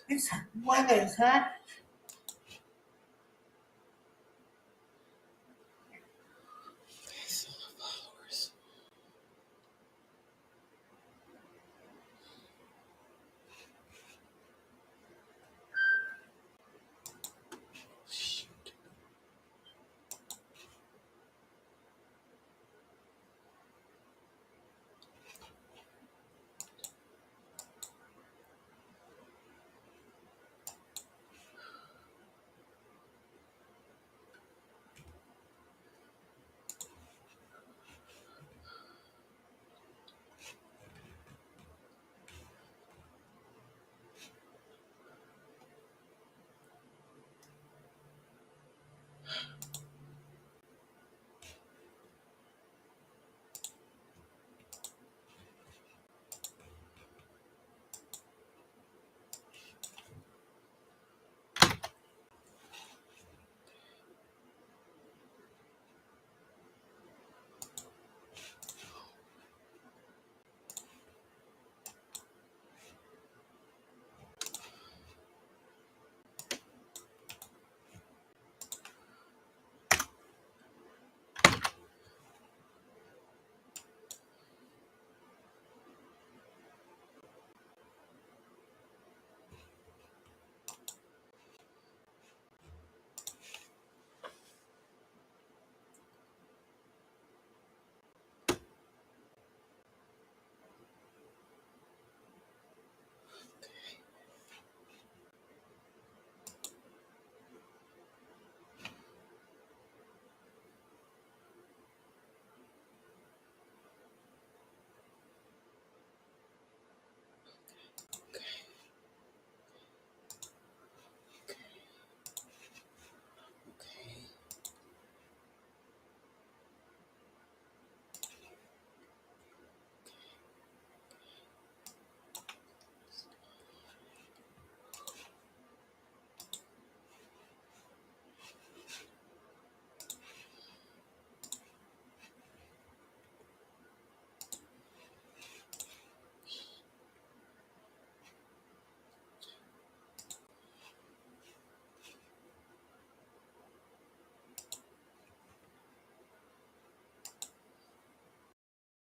What is, huh? Followers. Shoot.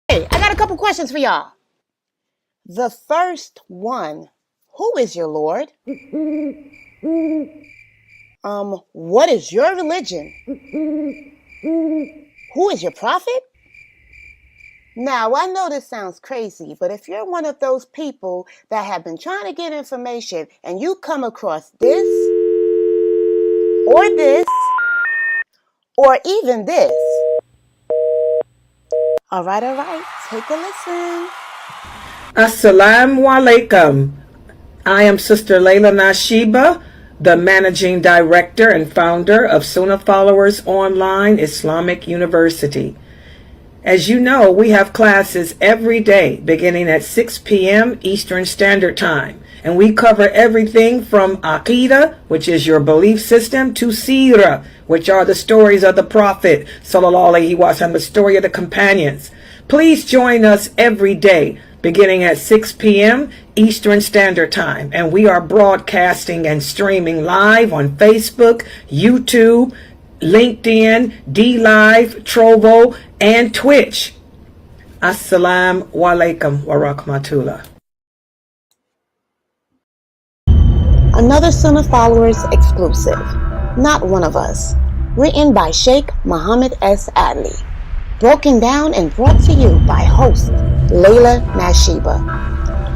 Hey, I got a couple questions for y'all. The first one, who is your Lord? What is your religion? Who is your prophet? Now, I know this sounds crazy, but if you're one of those people that have been trying to get information and you come across this, or even this. All right, take a listen. Assalamu alaikum. I am Sister lailanasheeba, the Managing Director and founder of Sunnahfollowers Online Islamic University. As you know, we have classes every day beginning at 6 p.m. Eastern Standard Time. And we cover everything from Aqidah, which is your belief system, to Seerah, which are the stories of the Prophet, sallallahu alaihi wasallam, the story of the companions. Please join us every day beginning at 6 p.m. Eastern Standard Time. And we are broadcasting and streaming live on Facebook, YouTube, LinkedIn, DLive, Trovo, and Twitch. Assalamu alaikum wa rahmatullah. Another Sunnah Followers exclusive, Not One of Us, written by Sheikh Muhammad S. Adli, broken down and brought to you by host lailanasheeba.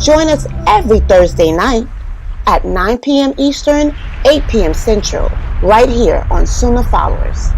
Join us every Thursday night at 9 p.m. Eastern, 8 p.m. Central, right here on Sunnah Followers.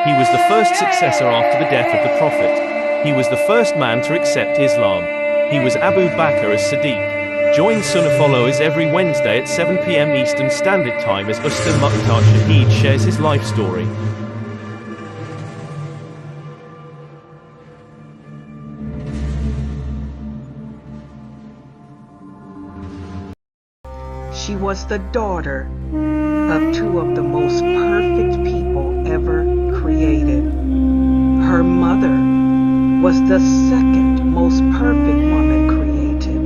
He was the first successor after the death of the Prophet. He was the first man to accept Islam. He was Abu Bakr as-Siddiq. Join Sunnah Followers every Wednesday at 7 p.m. Eastern Standard Time as Ustad Mukhtar Shahid shares his life story. She was the daughter of two of the most perfect people ever created. Her mother was the second most perfect woman created,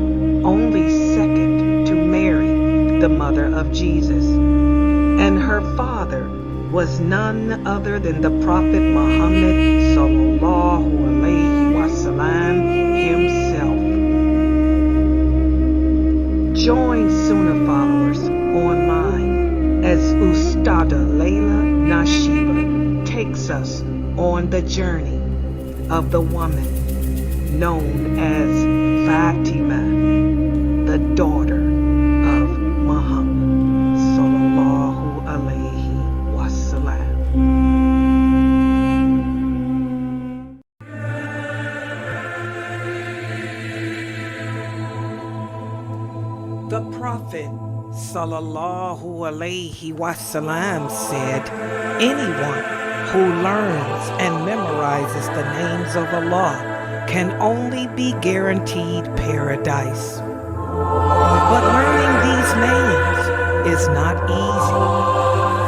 only second to Mary, the mother of Jesus. And her father was none other than the Prophet Muhammad sallallahu alaihi wasallam himself. Join Sunnah Followers online as Ustada Lailanasheeba takes us on the journey of the woman known as Fatima, the daughter of Muhammad sallallahu alaihi wasallam. The Prophet sallallahu alaihi wasallam said, anyone who learns and memorizes the names of Allah can only be guaranteed paradise. But learning these names is not easy.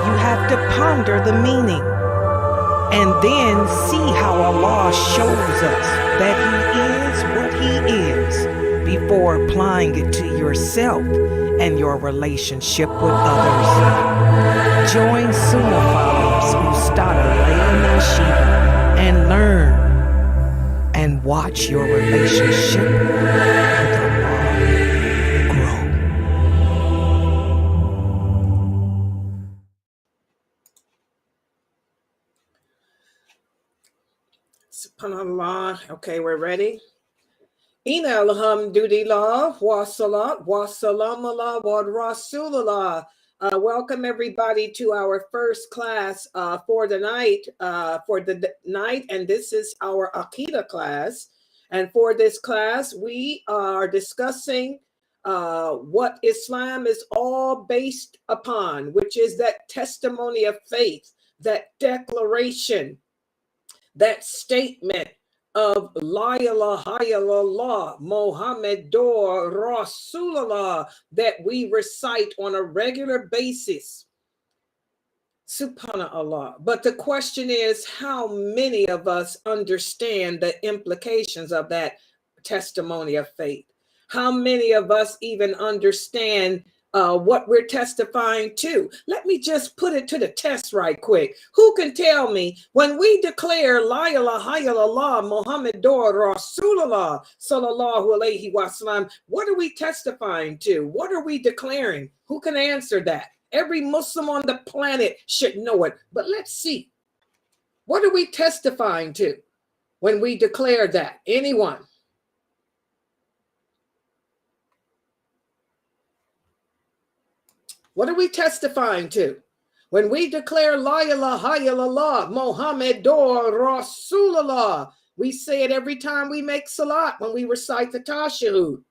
You have to ponder the meaning and then see how Allah shows us that He is what He is before applying it to yourself and your relationship with others. Join Sunnah Followers Ustada Lailanasheeba and learn and watch your relationship with Allah grow. SubhanAllah. Okay, we're ready. Ina alhamdulillah wa salat wa salam ala wa rasulullah. Welcome everybody to our first class for the night, and this is our Aqidah class. And for this class, we are discussing what Islam is all based upon, which is that testimony of faith, that declaration, that statement of La ilaha illallah Muhammadur Rasulullah that we recite on a regular basis. Subhanallah. But the question is, how many of us understand the implications of that testimony of faith? How many of us even understand what we're testifying to? Let me just put it to the test right quick. Who can tell me when we declare La ilaha illallah Muhammadur Rasulullah sallallahu alaihi wasallam, what are we testifying to? What are we declaring? Who can answer that? Every Muslim on the planet should know it. But let's see. What are we testifying to when we declare that? Anyone? What are we testifying to? When we declare La ilaha illallah Muhammadur Rasulullah, we say it every time we make salat, when we recite the tashahhud.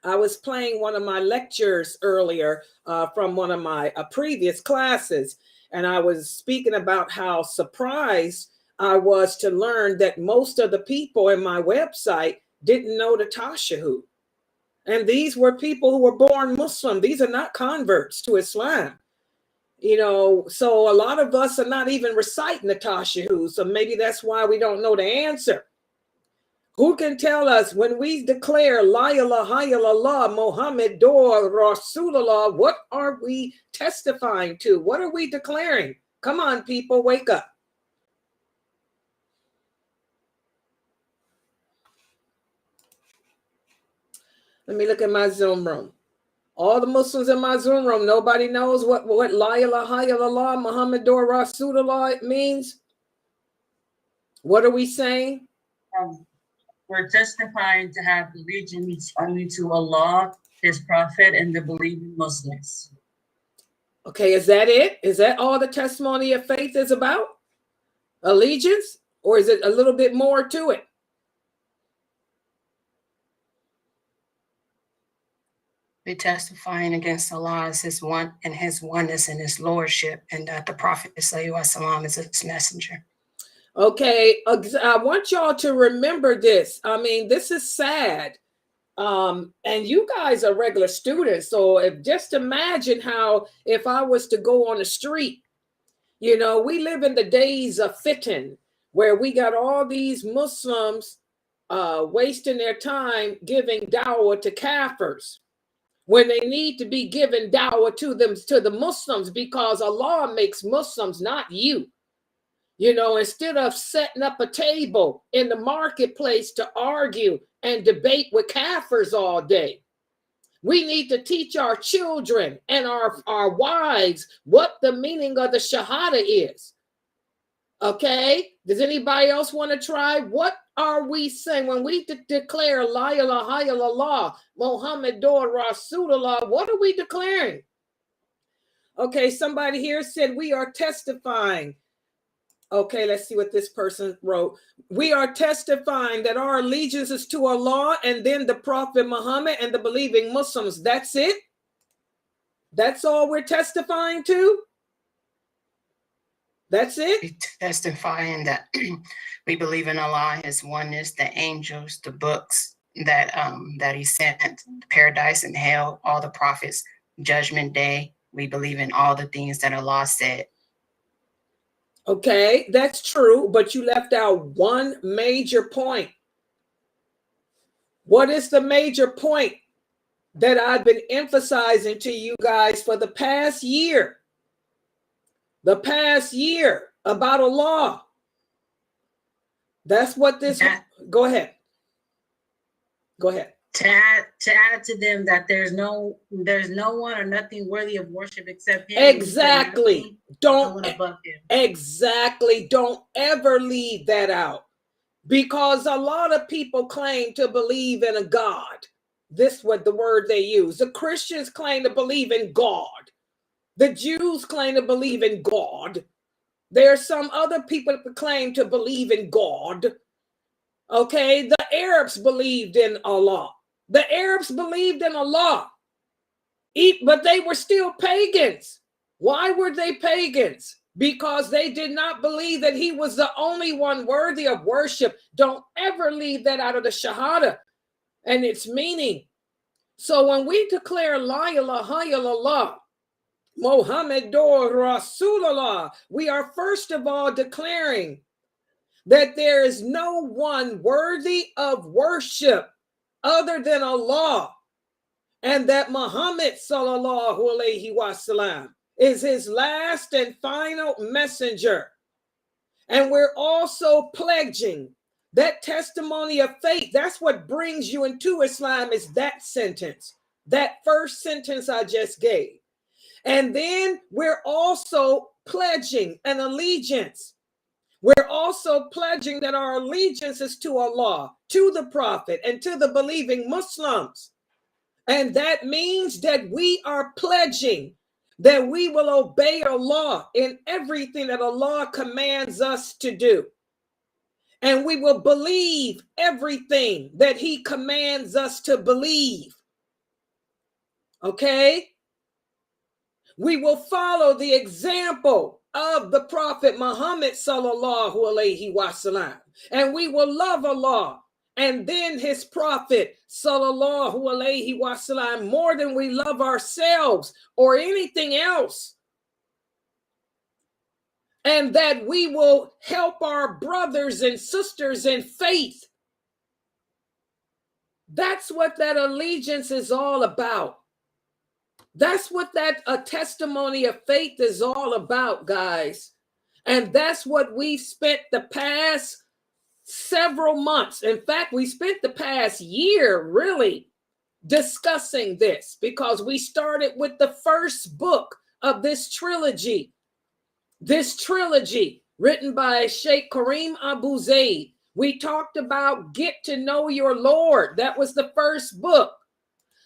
I was playing one of my lectures earlier from one of my previous classes, and I was speaking about how surprised I was to learn that most of the people in my website didn't know the tashahhud. And these were people who were born Muslim. These are not converts to Islam. You know, so a lot of us are not even reciting the tashahhud. So maybe that's why we don't know the answer. Who can tell us when we declare La ilaha illallah Muhammadur Rasulullah, what are we testifying to? What are we declaring? Come on, people, wake up. Let me look at my Zoom room. All the Muslims in my Zoom room, nobody knows what La ilaha illallah Muhammadur Rasulullah means. What are we saying? We're testifying to have allegiance only to Allah, His Prophet, and the believing Muslims. Okay, is that it? Is that all the testimony of faith is about? Allegiance? Or is it a little bit more to it? We testifying against Allah as his one and his oneness and his lordship, and that the Prophet ﷺ is his messenger. Okay, I want y'all to remember this. I mean, this is sad. And you guys are regular students, so just imagine how if I was to go on the street, you know, we live in the days of fitan, where we got all these Muslims wasting their time giving dawah to kafirs, when they need to be given dawah to the Muslims, because Allah makes Muslims, not you. You know, instead of setting up a table in the marketplace to argue and debate with kafirs all day, we need to teach our children and our wives what the meaning of the Shahada is. Okay? Does anybody else want to try? What are we saying when we declare La ilaha illallah, Muhammadur Rasulullah? What are we declaring? Okay, somebody here said we are testifying. Okay, let's see what this person wrote. We are testifying that our allegiance is to Allah and then the Prophet Muhammad and the believing Muslims. That's it? That's all we're testifying to? That's it? We testifying that we believe in Allah, his oneness, the angels, the books that he sent, paradise and hell, all the prophets, judgment day. We believe in all the things that Allah said. Okay, that's true, but you left out one major point. What is the major point that I've been emphasizing to you guys for the past year? The past year about Allah. That's what this. Go ahead. Go ahead. To add to them that there's no one or nothing worthy of worship except him. Exactly. Don't ever leave that out, because a lot of people claim to believe in a God. This is what the word they use. The Christians claim to believe in God. The Jews claim to believe in God. There are some other people that claim to believe in God. Okay, the Arabs believed in Allah. The Arabs believed in Allah, but they were still pagans. Why were they pagans? Because they did not believe that he was the only one worthy of worship. Don't ever leave that out of the Shahada and its meaning. So when we declare La ilaha illallah, Muhammadur Rasulullah, we are first of all declaring that there is no one worthy of worship other than Allah, and that Muhammad sallallahu alaihi wasallam is his last and final messenger. And we're also pledging that testimony of faith. That's what brings you into Islam, is that sentence, that first sentence I just gave. And then we're also pledging an allegiance. We're also pledging that our allegiance is to Allah, to the Prophet, and to the believing Muslims. And that means that we are pledging that we will obey Allah in everything that Allah commands us to do. And we will believe everything that he commands us to believe. Okay? We will follow the example of the Prophet Muhammad sallallahu alaihi wasallam, and we will love Allah and then his Prophet sallallahu alaihi wasallam more than we love ourselves or anything else, and that we will help our brothers and sisters in faith. That's what that allegiance is all about. That's what that a testimony of faith is all about, guys. And that's what we spent the past several months. In fact, we spent the past year really discussing this, because we started with the first book of this trilogy. This trilogy written by Sheikh Kareem Abu Zaid. We talked about Get to Know Your Lord. That was the first book.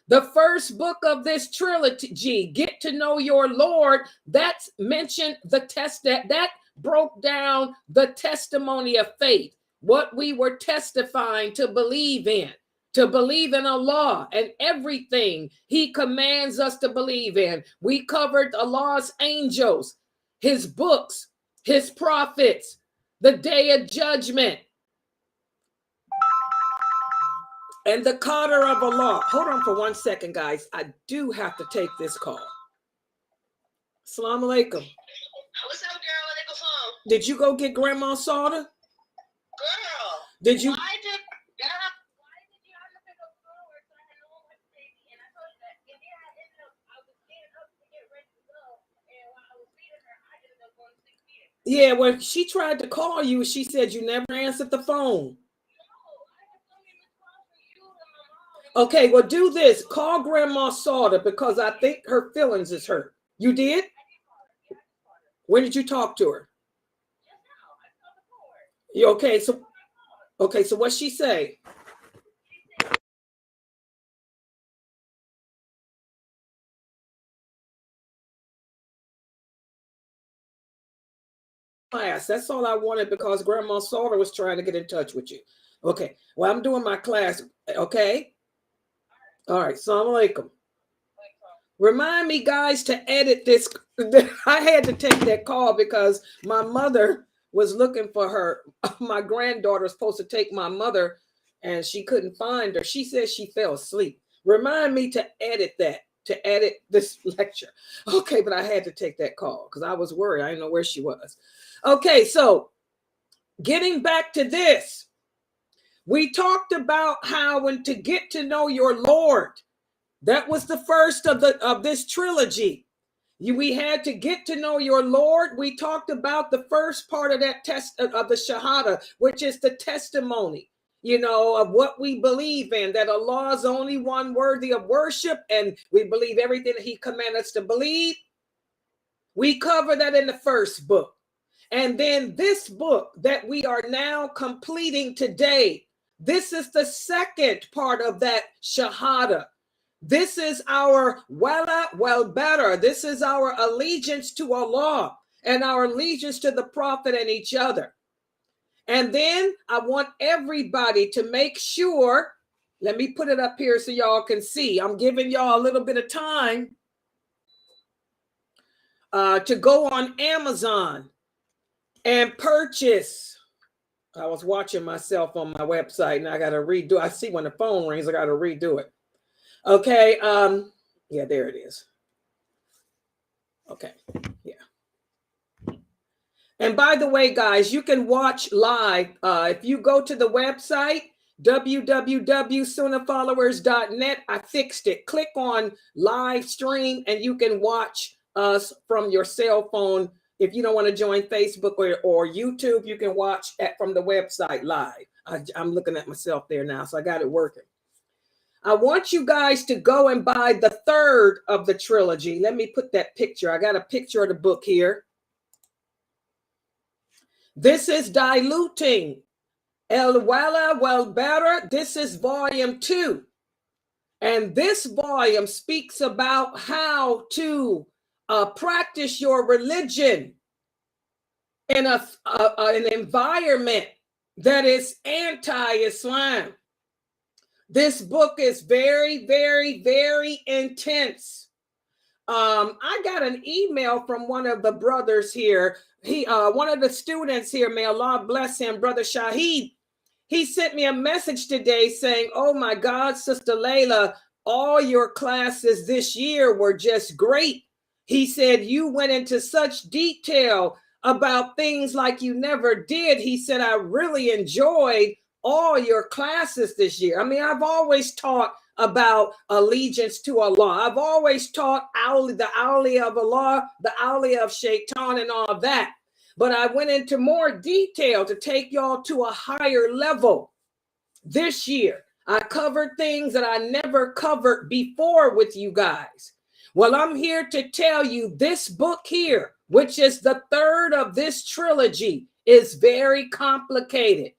The first book of this trilogy, Get to Know Your Lord, that's mentioned the test that broke down the testimony of faith, what we were testifying to believe in. to believe in Allah and everything he commands us to believe in. We covered Allah's angels, his books, his prophets, the day of judgment, and the qadr of Allah. Hold on for 1 second, guys. I do have to take this call. Assalamu alaikum. What's up, girl? What phone? Did you go get Grandma soda? Girl. Did you? Why did you have to pick up the phone where I had no one with the baby? And I told you that. And then I ended up, I was getting up to get ready to go. And while I was feeding her, I ended up going to sleep here. Yeah, well, she tried to call you. She said you never answered the phone. Okay, well, do this. Call Grandma Sauter because I think her feelings is hurt. You did? When did you talk to her? You okay? So what'd she say? Class. That's all I wanted because Grandma Sauter was trying to get in touch with you. Okay. Well, I'm doing my class. Okay. All right. Assalamu alaikum. Remind me, guys, to edit this. I had to take that call because my mother was looking for her. My granddaughter was supposed to take my mother and she couldn't find her. She said she fell asleep. Remind me to edit that, to edit this lecture. Okay, but I had to take that call because I was worried. I didn't know where she was. Okay, so getting back to this, we talked about how when to get to know your Lord. That was the first of this trilogy. We had to get to know your Lord. We talked about the first part of that test of the Shahada, which is the testimony, of what we believe in, that Allah is only one worthy of worship, and we believe everything that he commanded us to believe. We cover that in the first book. And then this book that we are now completing today, this is the second part of that Shahada. This is our wala wal bara. This is our allegiance to Allah and our allegiance to the Prophet and each other. And then I want everybody to make sure, let me put it up here so y'all can see. I'm giving y'all a little bit of time to go on Amazon and purchase. I was watching myself on my website and I got to redo. I see when the phone rings, I got to redo it. Okay. Yeah, there it is. Okay. Yeah. And by the way, guys, you can watch live. If you go to the website, www.sunnahfollowers.net, I fixed it. Click on live stream and you can watch us from your cell phone. If you don't want to join Facebook or YouTube, you can watch from the website live. I'm looking at myself there now, so I got it working. I want you guys to go and buy the third of the trilogy. Let me put that picture. I got a picture of the book here. This is Diluting El Wala Wal Bara. This is volume 2. And this volume speaks about how to practice your religion in an environment that is anti-Islam. This book is very, very, very intense. I got an email from one of the brothers here. One of the students here, may Allah bless him, Brother Shahid. He sent me a message today saying, oh my God, Sister Layla, all your classes this year were just great. He said, you went into such detail about things like you never did. He said, I really enjoyed all your classes this year. I mean, I've always taught about allegiance to Allah. I've always taught the awliya of Allah, the awliya of Shaitan and all that. But I went into more detail to take y'all to a higher level this year. I covered things that I never covered before with you guys. Well, I'm here to tell you this book here, which is the third of this trilogy, is very complicated.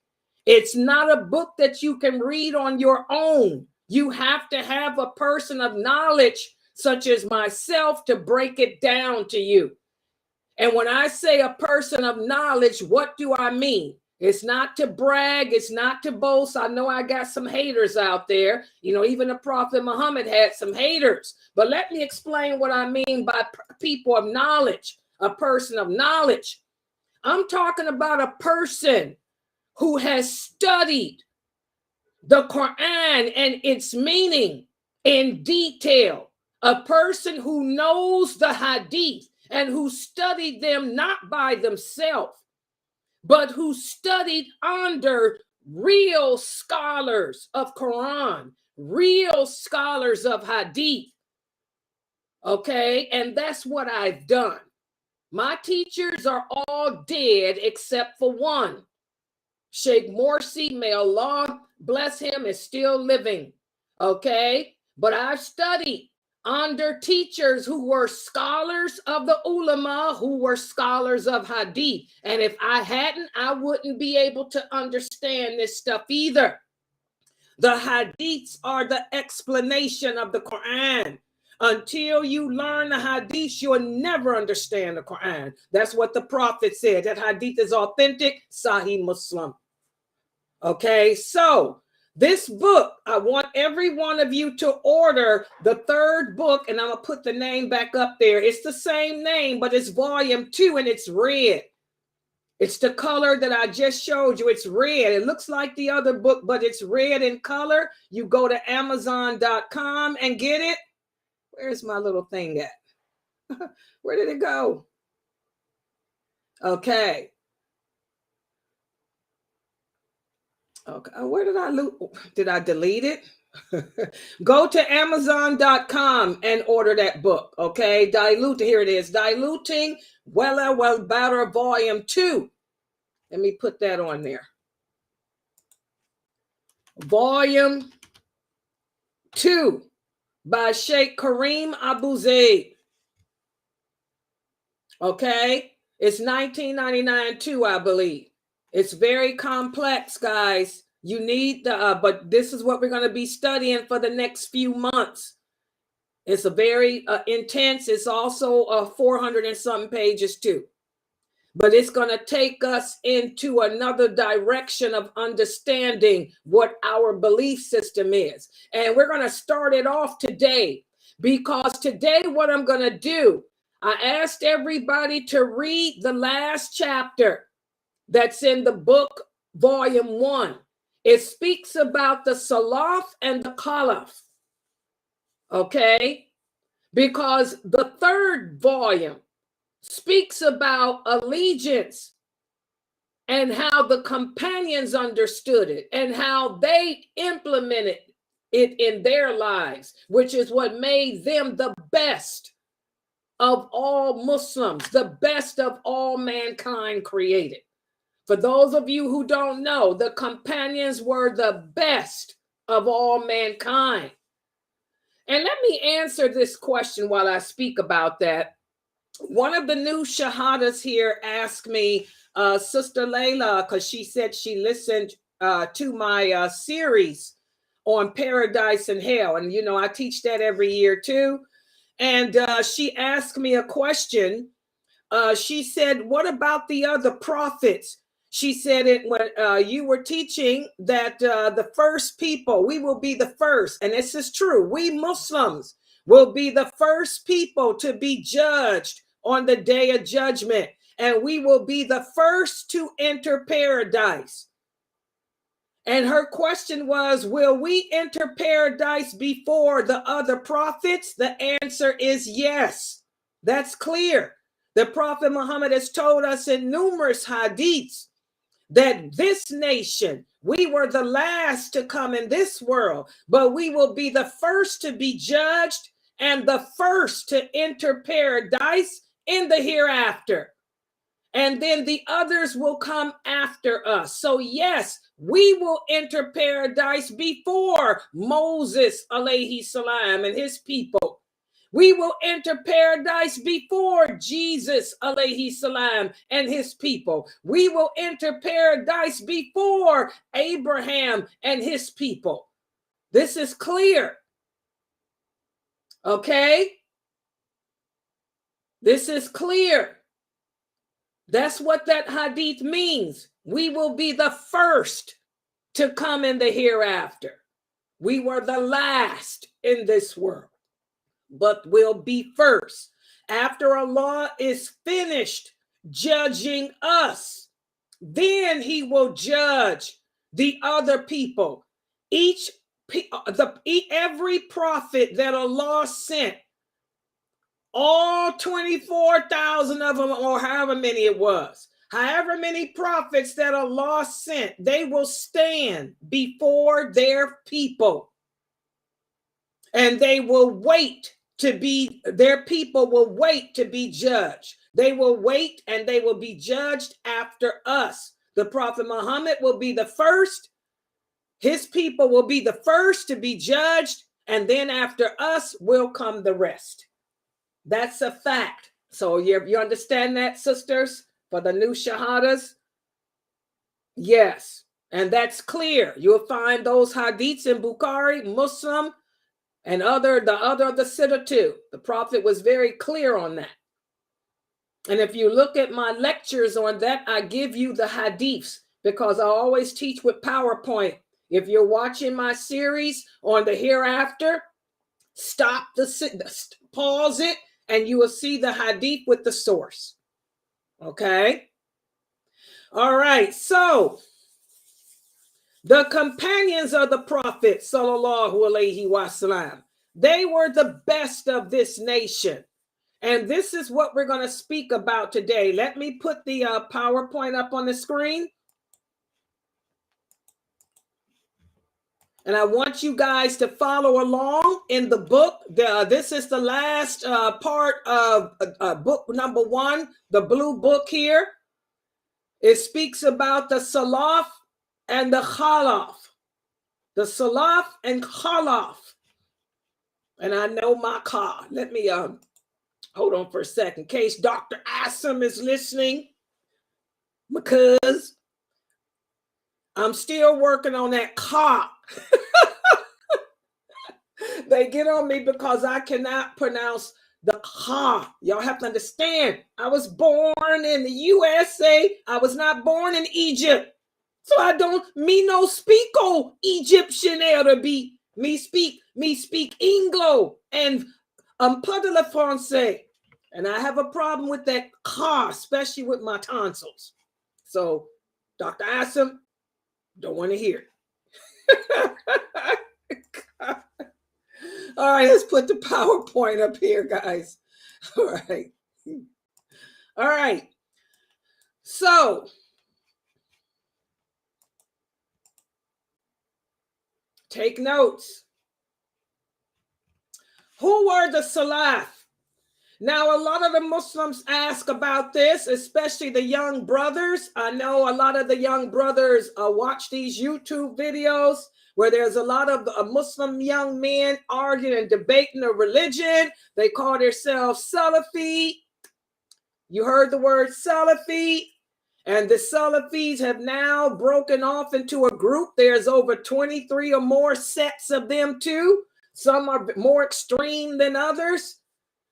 It's not a book that you can read on your own. You have to have a person of knowledge, such as myself, to break it down to you. And when I say a person of knowledge, what do I mean? It's not to brag. It's not to boast. I know I got some haters out there. You know, even the Prophet Muhammad had some haters. But let me explain what I mean by people of knowledge, a person of knowledge. I'm talking about a person who has studied the Quran and its meaning in detail. A person who knows the hadith and who studied them not by themselves, but who studied under real scholars of Quran, real scholars of hadith. Okay, and that's what I've done. My teachers are all dead except for one. Sheikh Morsi, may Allah bless him, is still living. Okay, but I've studied under teachers who were scholars of the ulama, who were scholars of hadith. And if I hadn't, I wouldn't be able to understand this stuff either. The hadiths are the explanation of the Quran. Until you learn the hadiths, you'll never understand the Quran. That's what the Prophet said. That hadith is authentic, Sahih Muslim. Okay, so this book, I want every one of you to order the third book, and I'm going to put the name back up there. It's the same name, but it's volume 2, and it's red. It's the color that I just showed you. It's red. It looks like the other book, but it's red in color. You go to Amazon.com and get it. Where's my little thing at? Where did it go? Okay. Okay, where did I loot? Did I delete it? Go to Amazon.com and order that book. Okay, here it is. Diluting Well Better Volume 2. Let me put that on there. Volume 2 by Sheikh Kareem Abu Zaid. Okay, it's $19.99 too, I believe. It's very complex, guys. You need the, but this is what we're going to be studying for the next few months. It's a very intense. It's also 400 and something pages too. But it's going to take us into another direction of understanding what our belief system is. And we're going to start it off today, because today what I'm going to do, I asked everybody to read the last chapter that's in the book, volume 1. It speaks about the Salaf and the Khalaf. Okay? Because the third volume speaks about allegiance and how the companions understood it and how they implemented it in their lives, which is what made them the best of all Muslims, the best of all mankind created. For those of you who don't know, the companions were the best of all mankind. And let me answer this question while I speak about that. One of the new shahadas here asked me, Sister Layla, because she said she listened to my series on paradise and hell. And, you know, I teach that every year too. And she asked me a question. She said, what about the other prophets? She said it when you were teaching that the first people, we will be the first. And this is true. We Muslims will be the first people to be judged on the day of judgment. And we will be the first to enter paradise. And her question was, will we enter paradise before the other prophets? The answer is yes. That's clear. The Prophet Muhammad has told us in numerous hadiths that this nation, we were the last to come in this world, but we will be the first to be judged and the first to enter paradise in the hereafter. And then the others will come after us. So yes, we will enter paradise before Moses, alayhi salam, and his people. We will enter paradise before Jesus, alayhi salam, and his people. We will enter paradise before Abraham and his people. This is clear. Okay? This is clear. That's what that hadith means. We will be the first to come in the hereafter. We were the last in this world, but will be first. After Allah is finished judging us, then he will judge the other people. Every prophet that Allah sent, all 24,000 of them, or however many it was, however many prophets that Allah sent, they will stand before their people. And they will wait to be, their people will wait to be judged. They will wait and they will be judged after us. The Prophet Muhammad will be the first. His people will be the first to be judged. And then after us will come the rest. That's a fact. So you understand that, sisters, for the new shahadas? Yes. And that's clear. You'll find those hadiths in Bukhari, Muslim, and the other of the Siddha too. The Prophet was very clear on that. And if you look at my lectures on that, I give you the hadiths because I always teach with PowerPoint. If you're watching my series on the hereafter, pause it, and you will see the hadith with the source. Okay? All right, so the companions of the Prophet, sallallahu alaihi wasallam, they were the best of this nation. And this is what we're going to speak about today. Let me put the PowerPoint up on the screen. And I want you guys to follow along in the book. This is the last part of book number 1, the blue book here. It speaks about the Salaf and the Khalaf. The Salaf and Khalaf. And I know my car. Let me hold on for a second in case Dr. Asim is listening, because I'm still working on that car. They get on me because I cannot pronounce the ha. Y'all have to understand, I was born in the USA. I was not born in Egypt. So I don't no speak Egyptian there to be me speak Anglo and pas de la français. And I have a problem with that ha, especially with my tonsils. So Dr. Asim, don't want to hear it. All right, let's put the PowerPoint up here, guys. All right. So take notes. Who were the Salaf? Now, a lot of the Muslims ask about this, especially the young brothers. I know a lot of the young brothers watch these YouTube videos where there's a lot of Muslim young men arguing and debating a religion. They call themselves Salafi. You heard the word Salafi. And the Salafis have now broken off into a group. There's over 23 or more sets of them too. Some are more extreme than others.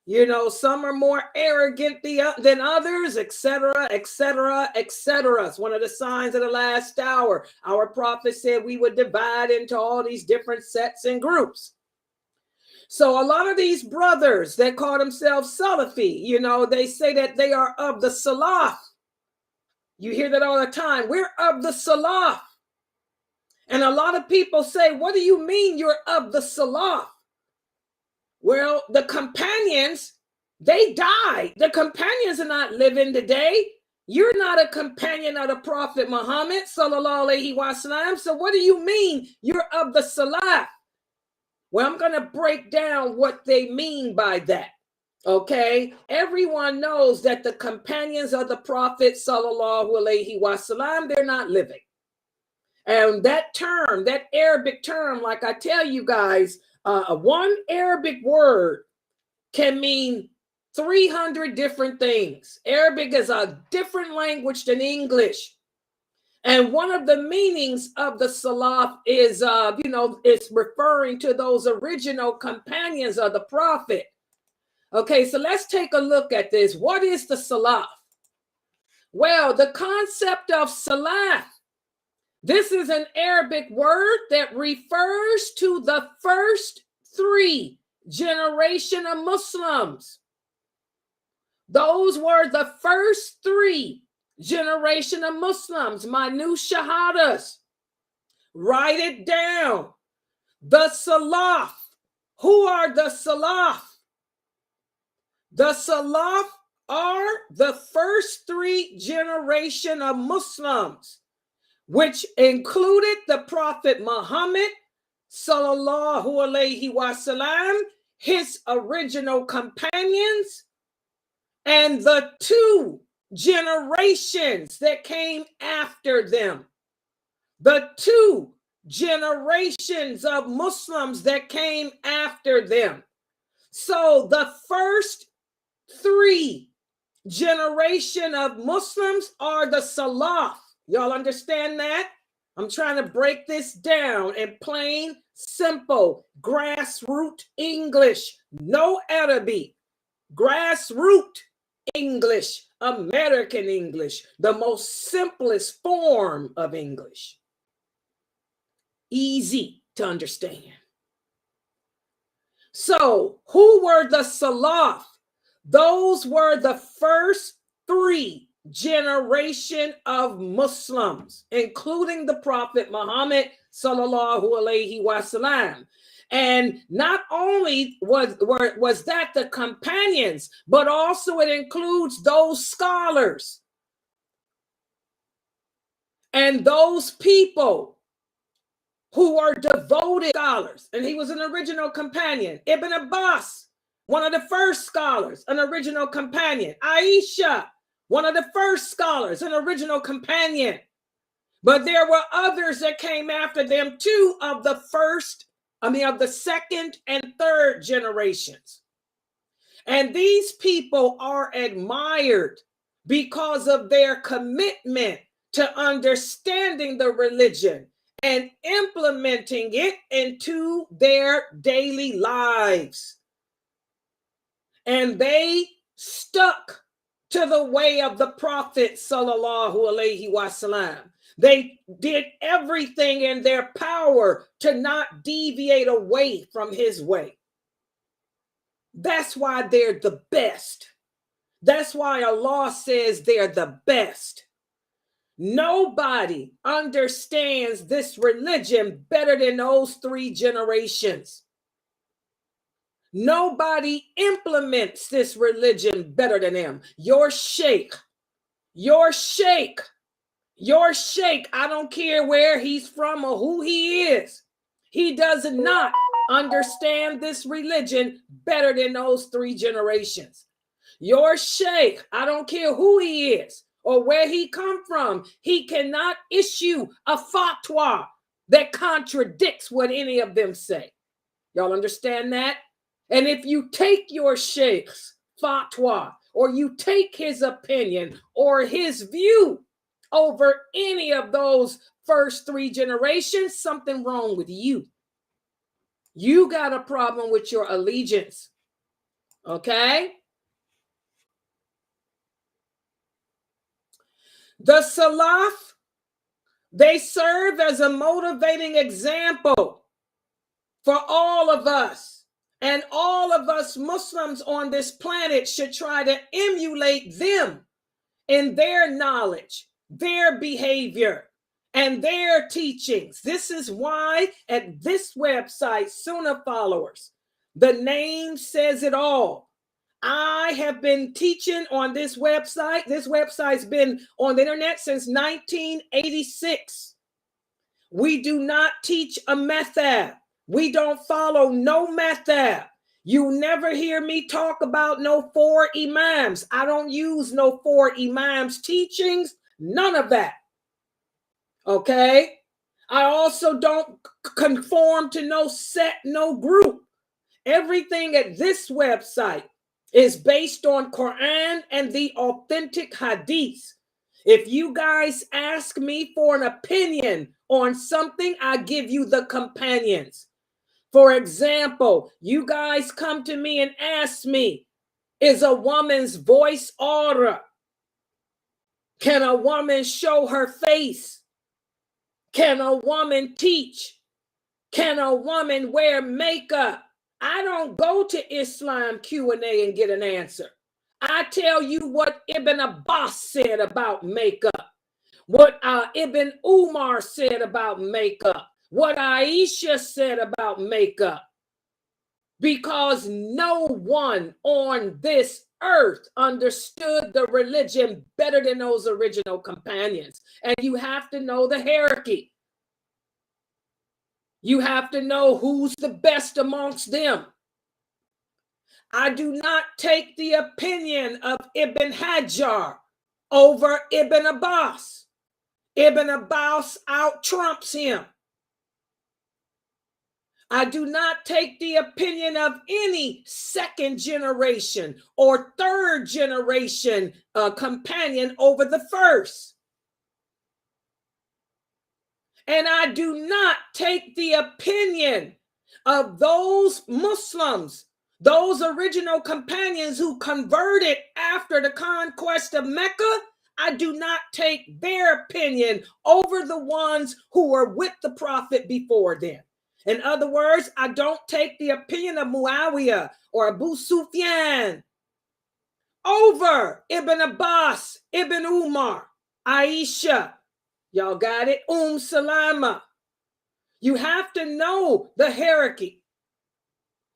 You know, some are more arrogant than others, etc., etc., etc. It's one of the signs of the last hour. Our prophet said we would divide into all these different sets and groups. So a lot of these brothers that call themselves Salafi, you know, they say that they are of the Salaf. You hear that all the time. We're of the Salaf. And a lot of people say, what do you mean you're of the Salaf? Well, the companions, they died. The companions are not living today. You're not a companion of the Prophet Muhammad, sallallahu alaihi wasallam. So what do you mean you're of the Salaf? Well, I'm going to break down what they mean by that. Okay, everyone knows that the companions of the Prophet, sallallahu alaihi wasallam, they're not living. And that term, that Arabic term, like I tell you guys, one Arabic word can mean 300 different things. Arabic is a different language than English. And one of the meanings of the Salaf is, it's referring to those original companions of the Prophet. Okay, so let's take a look at this. What is the Salaf? Well, the concept of Salaf, this is an Arabic word that refers to the first 3 generation of Muslims. Those were the first 3 generation of Muslims. My new shahadas. Write it down. The Salaf. Who are the Salaf? The Salaf are the first 3 generation of Muslims, which included the Prophet Muhammad, sallallahu alaihi wasallam, his original companions, and the 2 generations that came after them. The 2 generations of Muslims that came after them. So the first 3 generation of Muslims are the Salaf. Y'all understand that? I'm trying to break this down in plain, simple, grassroots English. No Arabic. Grassroots English, American English, the most simplest form of English. Easy to understand. So, who were the Salaf? Those were the first 3 generation of Muslims, including the Prophet Muhammad, sallallahu alaihi wasallam. And not only was that the companions, but also it includes those scholars and those people who are devoted scholars. And he was an original companion. Ibn Abbas, one of the first scholars, an original companion. Aisha, one of the first scholars, an original companion. But there were others that came after them too, of the second and third generations. And these people are admired because of their commitment to understanding the religion and implementing it into their daily lives. And they stuck to the way of the Prophet sallallahu alaihi wasallam. They did everything in their power to not deviate away from his way. That's why they're the best. That's why Allah says they're the best. Nobody understands this religion better than those 3 generations. Nobody implements this religion better than them. Your sheikh, I don't care where he's from or who he is. He does not understand this religion better than those 3 generations. Your sheikh, I don't care who he is or where he come from, he cannot issue a fatwa that contradicts what any of them say. Y'all understand that? And if you take your sheikh's fatwa or you take his opinion or his view over any of those first 3 generations, something wrong with you. You got a problem with your allegiance. Okay? The Salaf, they serve as a motivating example for all of us. And all of us Muslims on this planet should try to emulate them in their knowledge, their behavior, and their teachings. This is why at this website, Sunnahfollowers, the name says it all. I have been teaching on this website. This website's been on the internet since 1986. We do not teach a method. We don't follow no method. You never hear me talk about no 4 imams. I don't use no 4 imams teachings. None of that. Okay? I also don't conform to no set, no group. Everything at this website is based on Quran and the authentic hadith. If you guys ask me for an opinion on something, I give you the companions. For example, you guys come to me and ask me, is a woman's voice aura? Can a woman show her face? Can a woman teach? Can a woman wear makeup? I don't go to Islam Q&A and get an answer. I tell you what Ibn Abbas said about makeup, what Ibn Umar said about makeup, what Aisha said about makeup. Because no one on this earth understood the religion better than those original companions. And you have to know the hierarchy. You have to know who's the best amongst them. I do not take the opinion of Ibn Hajar over Ibn Abbas. Ibn Abbas out-trumps him. I do not take the opinion of any second generation or third generation companion over the first. And I do not take the opinion of those Muslims, those original companions who converted after the conquest of Mecca. I do not take their opinion over the ones who were with the Prophet before them. In other words, I don't take the opinion of Muawiyah or Abu Sufyan over Ibn Abbas, Ibn Umar, Aisha. Y'all got it? Salama. You have to know the hierarchy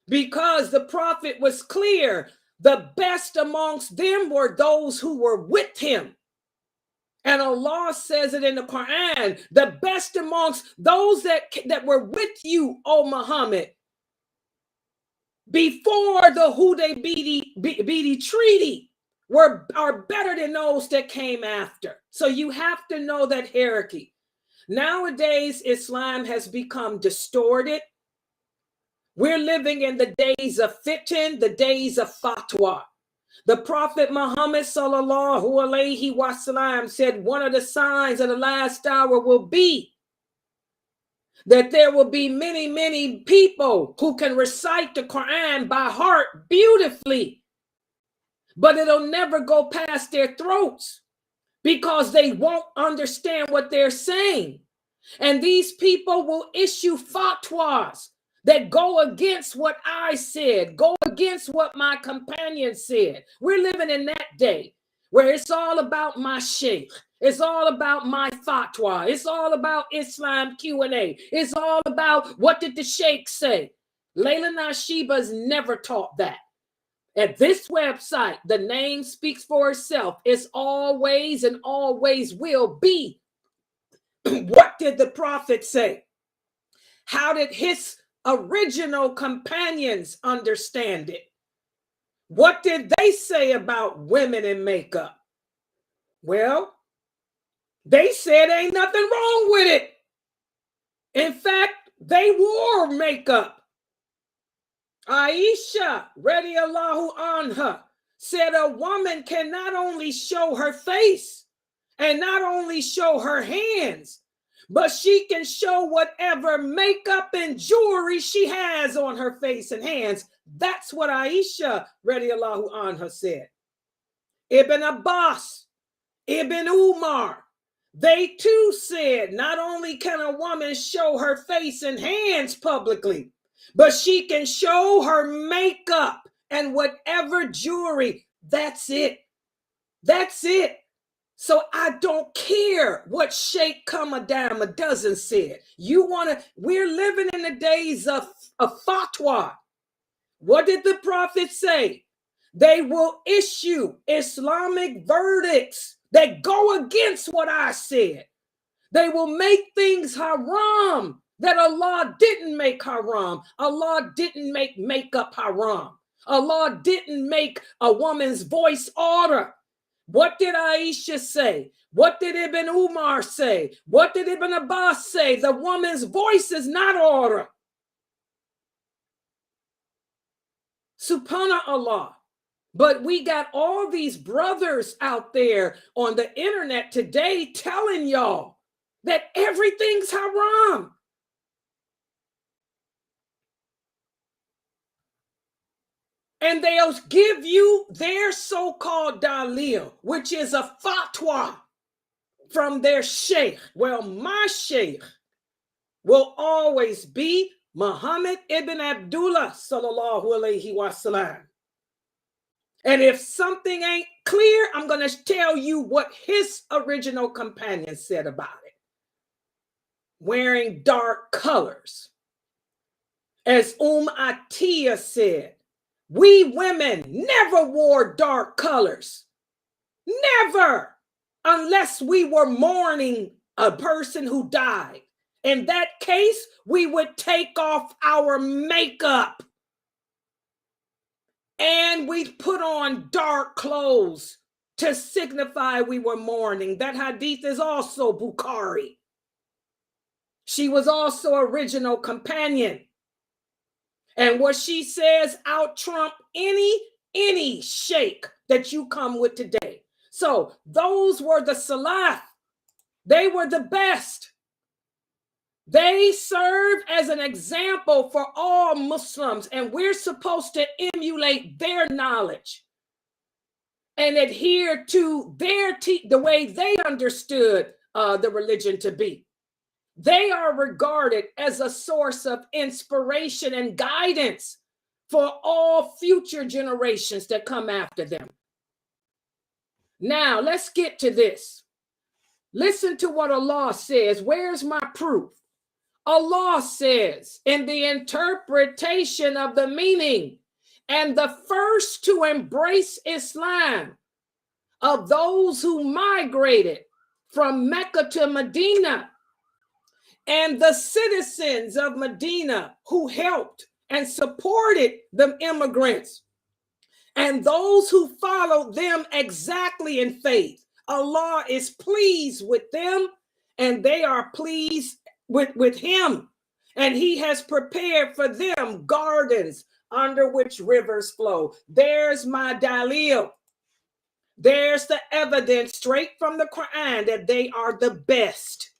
because the Prophet was clear. The best amongst them were those who were with him. And Allah says it in the Quran, the best amongst those that were with you, O Muhammad, before the Hudaybiyah treaty are better than those that came after. So you have to know that hierarchy. Nowadays, Islam has become distorted. We're living in the days of fitan, the days of fatwa. The Prophet Muhammad sallallahu alaihi wasallam said one of the signs of the last hour will be that there will be many, many people who can recite the Quran by heart beautifully, but it'll never go past their throats because they won't understand what they're saying. And these people will issue fatwas that go against what I said, go against what my companion said. We're living in that day where it's all about my sheikh. It's all about my fatwa. It's all about Islam Q&A. It's all about what did the sheikh say. lailanasheeba's never taught that. At this website, the name speaks for itself. It's always and always will be. What did the Prophet say? How did his original companions understand it? What did they say about women in makeup? Well, they said ain't nothing wrong with it. In fact, they wore makeup. Aisha, radiallahu anha, said a woman can not only show her face and not only show her hands, but she can show whatever makeup and jewelry she has on her face and hands. That's what Aisha radiallahu anha said. Ibn Abbas, Ibn Umar, they too said not only can a woman show her face and hands publicly, but she can show her makeup and whatever jewelry. That's it. That's it. So I don't care what Sheikh come a dime a dozen said. We're living in the days of fatwa. What did the Prophet say? They will issue Islamic verdicts that go against what I said. They will make things haram that Allah didn't make haram. Allah didn't make makeup haram. Allah didn't make a woman's voice order. What did Aisha say? What did Ibn Umar say? What did Ibn Abbas say? The woman's voice is not order. Subhanallah. But we got all these brothers out there on the internet today telling y'all that everything's haram. And they'll give you their so-called dalil, which is a fatwa. from their sheikh. Well, my sheikh will always be Muhammad ibn Abdullah sallallahu alaihi wasallam. And if something ain't clear, I'm going to tell you what his original companion said about it. Wearing dark colors. As Atiyah said, we women never wore dark colors. Never. Unless we were mourning a person who died. In that case, we would take off our makeup. And we put on dark clothes to signify we were mourning. That hadith is also Bukhari. She was also original companion. And what she says out trump any sheikh that you come with today. So those were the Salaf. They were the best. They serve as an example for all Muslims, and we're supposed to emulate their knowledge and adhere to their the way they understood the religion to be. They are regarded as a source of inspiration and guidance for all future generations that come after them. Now, let's get to this. Listen to what Allah says. Where's my proof? Allah says in the interpretation of the meaning, and the first to embrace Islam of those who migrated from Mecca to Medina, and the citizens of Medina who helped and supported the immigrants, and those who followed them exactly in faith. Allah is pleased with them, and they are pleased with him. And he has prepared for them gardens under which rivers flow. There's my dalil. There's the evidence straight from the Quran that they are the best.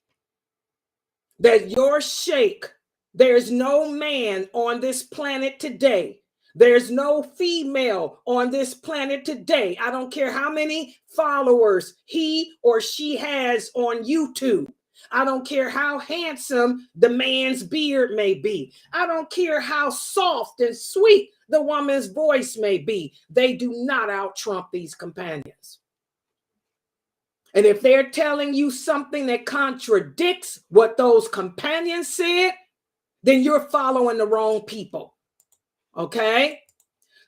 That your sheikh, there's no man on this planet today. There's no female on this planet today. I don't care how many followers he or she has on YouTube. I don't care how handsome the man's beard may be. I don't care how soft and sweet the woman's voice may be. They do not out-trump these companions. And if they're telling you something that contradicts what those companions said, then you're following the wrong people. Okay?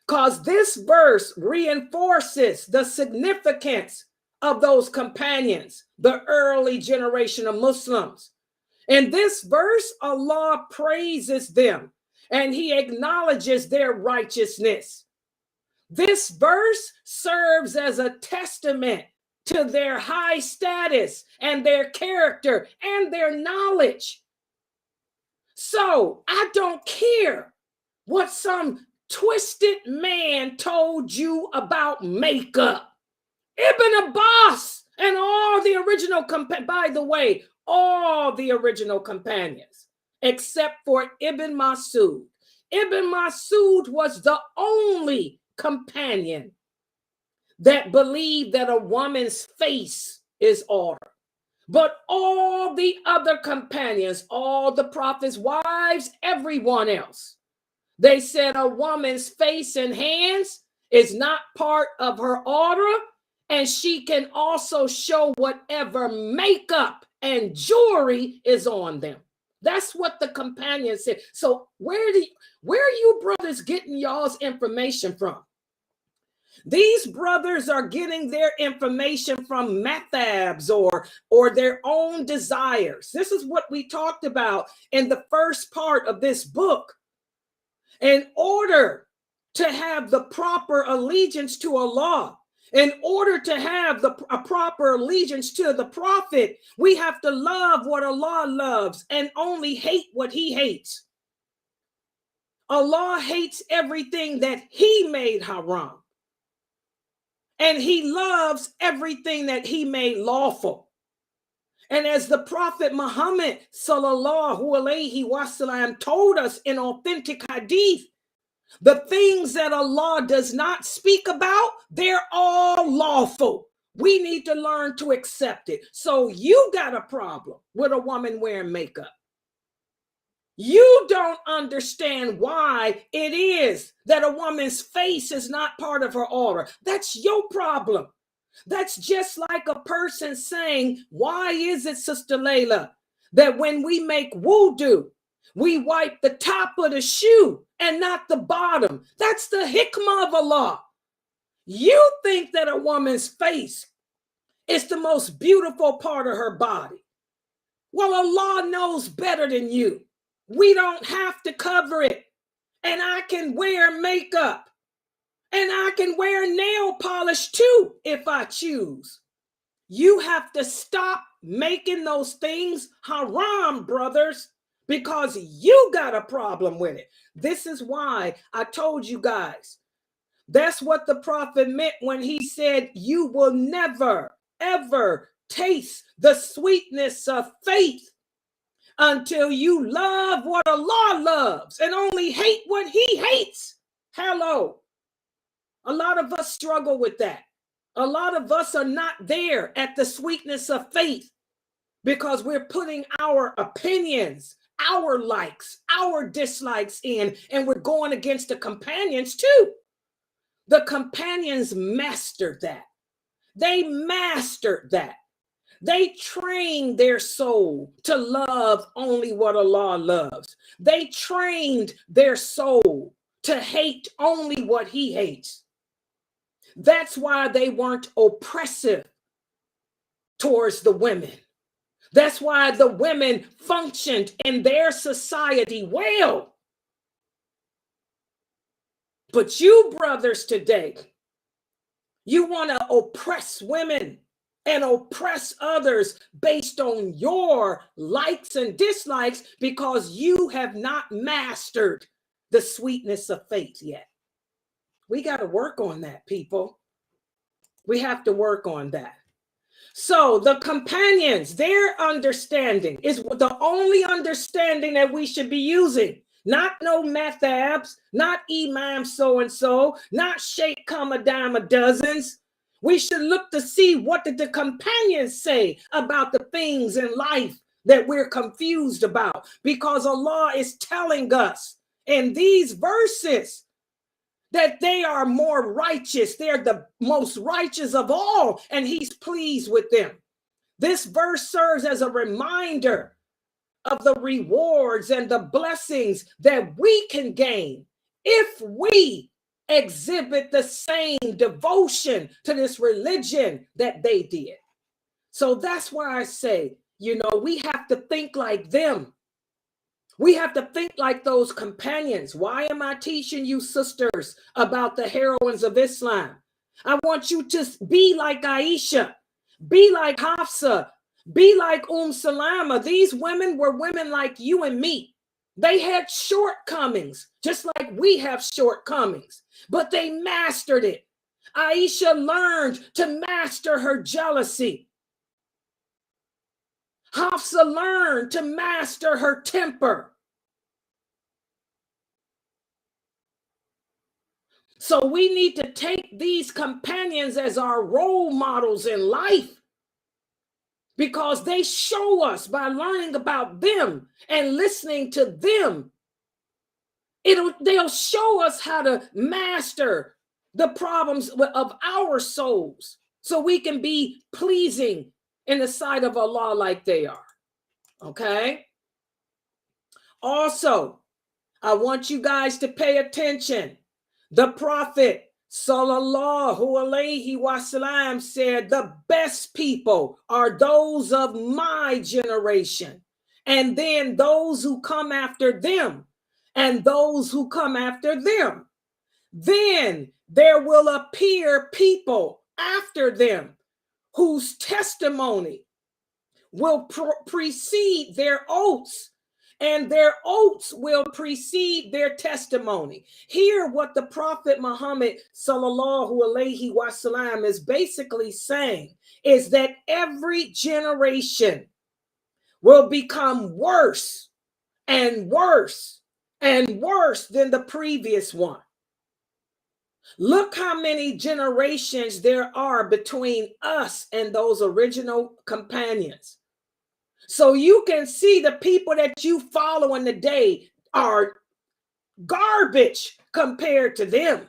Because this verse reinforces the significance of those companions, the early generation of Muslims. In this verse, Allah praises them and he acknowledges their righteousness. This verse serves as a testament to their high status and their character and their knowledge. So I don't care what some twisted man told you about makeup. Ibn Abbas and all the original, by the way, all the original companions, except for Ibn Masud. Ibn Masud was the only companion that believed that a woman's face is order. But all the other companions, all the prophets' wives, everyone else, they said a woman's face and hands is not part of her order, and she can also show whatever makeup and jewelry is on them. That's what the companions said. So where are you brothers getting y'all's information from? These brothers are getting their information from methabs or their own desires. This is what we talked about in the first part of this book. In order to have the proper allegiance to Allah, in order to have a proper allegiance to the Prophet, we have to love what Allah loves and only hate what he hates. Allah hates everything that he made haram. And he loves everything that he made lawful. And as the Prophet Muhammad sallallahu alaihi wasallam told us in authentic hadith, the things that Allah does not speak about, they're all lawful. We need to learn to accept it. So you got a problem with a woman wearing makeup. You don't understand why it is that a woman's face is not part of her aura. That's your problem. That's just like a person saying, why is it, Sister Layla, that when we make wudu, we wipe the top of the shoe and not the bottom? That's the hikmah of Allah. You think that a woman's face is the most beautiful part of her body. Well, Allah knows better than you. We don't have to cover it. And I can wear makeup. And I can wear nail polish too if I choose. You have to stop making those things haram, brothers, because you got a problem with it. This is why I told you guys. That's what the Prophet meant when he said, you will never, ever taste the sweetness of faith until you love what Allah loves and only hate what he hates. Hello. A lot of us struggle with that. A lot of us are not there at the sweetness of faith because we're putting our opinions, our likes, our dislikes in, and we're going against the companions too. The companions mastered that. They mastered that. They trained their soul to love only what Allah loves. They trained their soul to hate only what he hates. That's why they weren't oppressive towards the women. That's why the women functioned in their society well. But you brothers today, you want to oppress women and oppress others based on your likes and dislikes because you have not mastered the sweetness of faith yet. We got to work on that, people. We have to work on that. So the companions, their understanding is the only understanding that we should be using. Not no mathabs, not Imam so-and-so, not Sheikh Kamadam a dozens. We should look to see what did the companions say about the things in life that we're confused about. Because Allah is telling us in these verses that they are more righteous. They're the most righteous of all, and he's pleased with them. This verse serves as a reminder of the rewards and the blessings that we can gain if we exhibit the same devotion to this religion that they did. So that's why I say, we have to think like them. We have to think like those companions. Why am I teaching you, sisters, about the heroines of Islam? I want you to be like Aisha, be like Hafsa, be like Salama. These women were women like you and me. They had shortcomings, just like we have shortcomings, but they mastered it. Aisha learned to master her jealousy. Hafsa learned to master her temper. So we need to take these companions as our role models in life because they show us by learning about them and listening to them. They'll show us how to master the problems of our souls so we can be pleasing in the sight of Allah like they are. Okay? Also, I want you guys to pay attention. The Prophet sallallahu alaihi wasallam said, the best people are those of my generation, and then those who come after them, and those who come after them. Then there will appear people after them whose testimony will precede their oaths, and their oaths will precede their testimony. Here, what the Prophet Muhammad sallallahu alaihi wasallam is basically saying is that every generation will become worse and worse and worse than the previous one. Look how many generations there are between us and those original companions. So you can see the people that you follow in the day are garbage compared to them.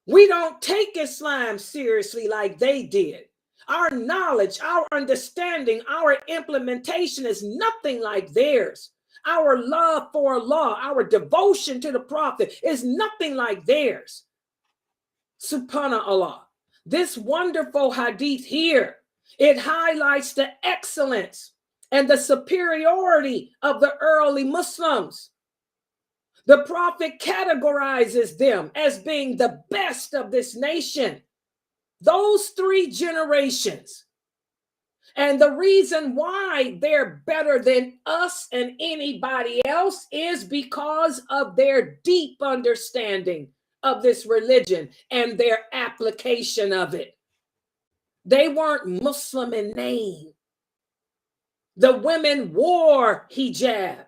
We don't take Islam seriously like they did. Our knowledge, our understanding, our implementation is nothing like theirs. Our love for Allah, our devotion to the Prophet is nothing like theirs. Subhanallah. This wonderful hadith here, it highlights the excellence and the superiority of the early Muslims. The Prophet categorizes them as being the best of this nation. Those 3 generations. And the reason why they're better than us and anybody else is because of their deep understanding of this religion and their application of it. They weren't Muslim in name. The women wore hijab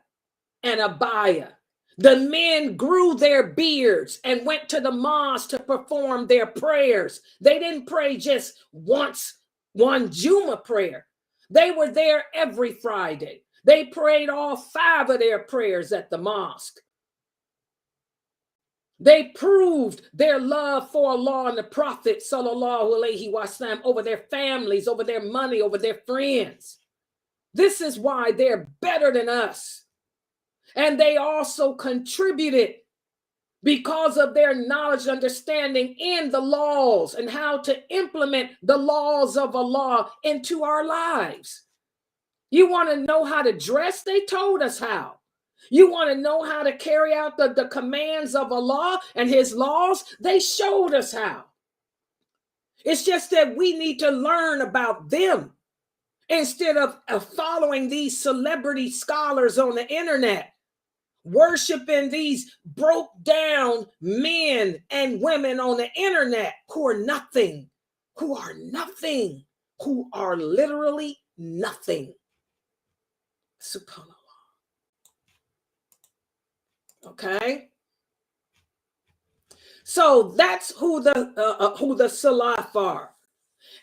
and abaya. The men grew their beards and went to the mosque to perform their prayers. They didn't pray just once, one Jumu'ah prayer. They were there every Friday. They prayed all 5 of their prayers at the mosque. They proved their love for Allah and the Prophet sallallahu alaihi wasallam over their families, over their money, over their friends. This is why they're better than us. And they also contributed because of their knowledge, understanding in the laws and how to implement the laws of Allah into our lives. You want to know how to dress? They told us how. You want to know how to carry out the commands of Allah and his laws? They showed us how. It's just that we need to learn about them instead of following these celebrity scholars on the internet, worshiping these broke down men and women on the internet who are nothing, who are literally nothing. SubhanAllah. Okay, so that's who the Salaf are.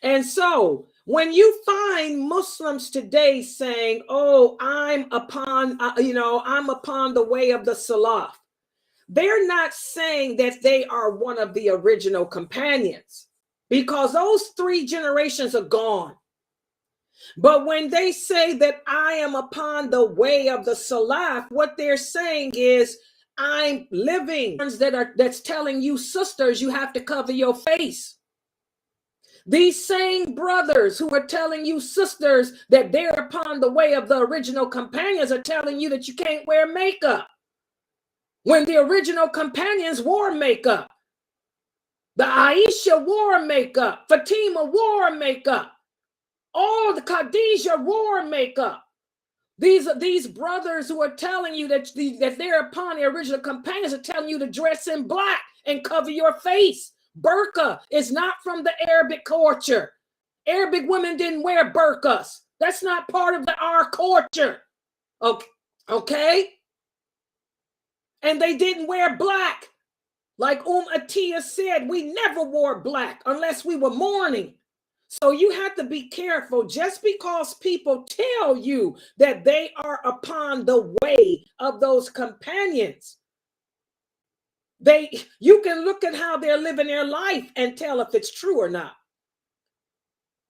And so when you find Muslims today saying, "Oh, I'm upon the way of the Salaf," they're not saying that they are one of the original companions, because those 3 generations are gone. But when they say that I am upon the way of the Salaf, what they're saying is, I'm living that's telling you, sisters, you have to cover your face. These same brothers who are telling you, sisters, that they're upon the way of the original companions are telling you that you can't wear makeup, when the original companions wore makeup. The Aisha wore makeup. Fatima wore makeup. All the Khadijah wore makeup. These brothers who are telling you that they're upon the original companions are telling you to dress in black and cover your face. Burqa is not from the Arabic culture. Arabic women didn't wear burqas. That's not part of our culture. Okay? And they didn't wear black. Like Atiyah said, we never wore black unless we were mourning. So you have to be careful. Just because people tell you that they are upon the way of those companions, you can look at how they're living their life and tell if it's true or not.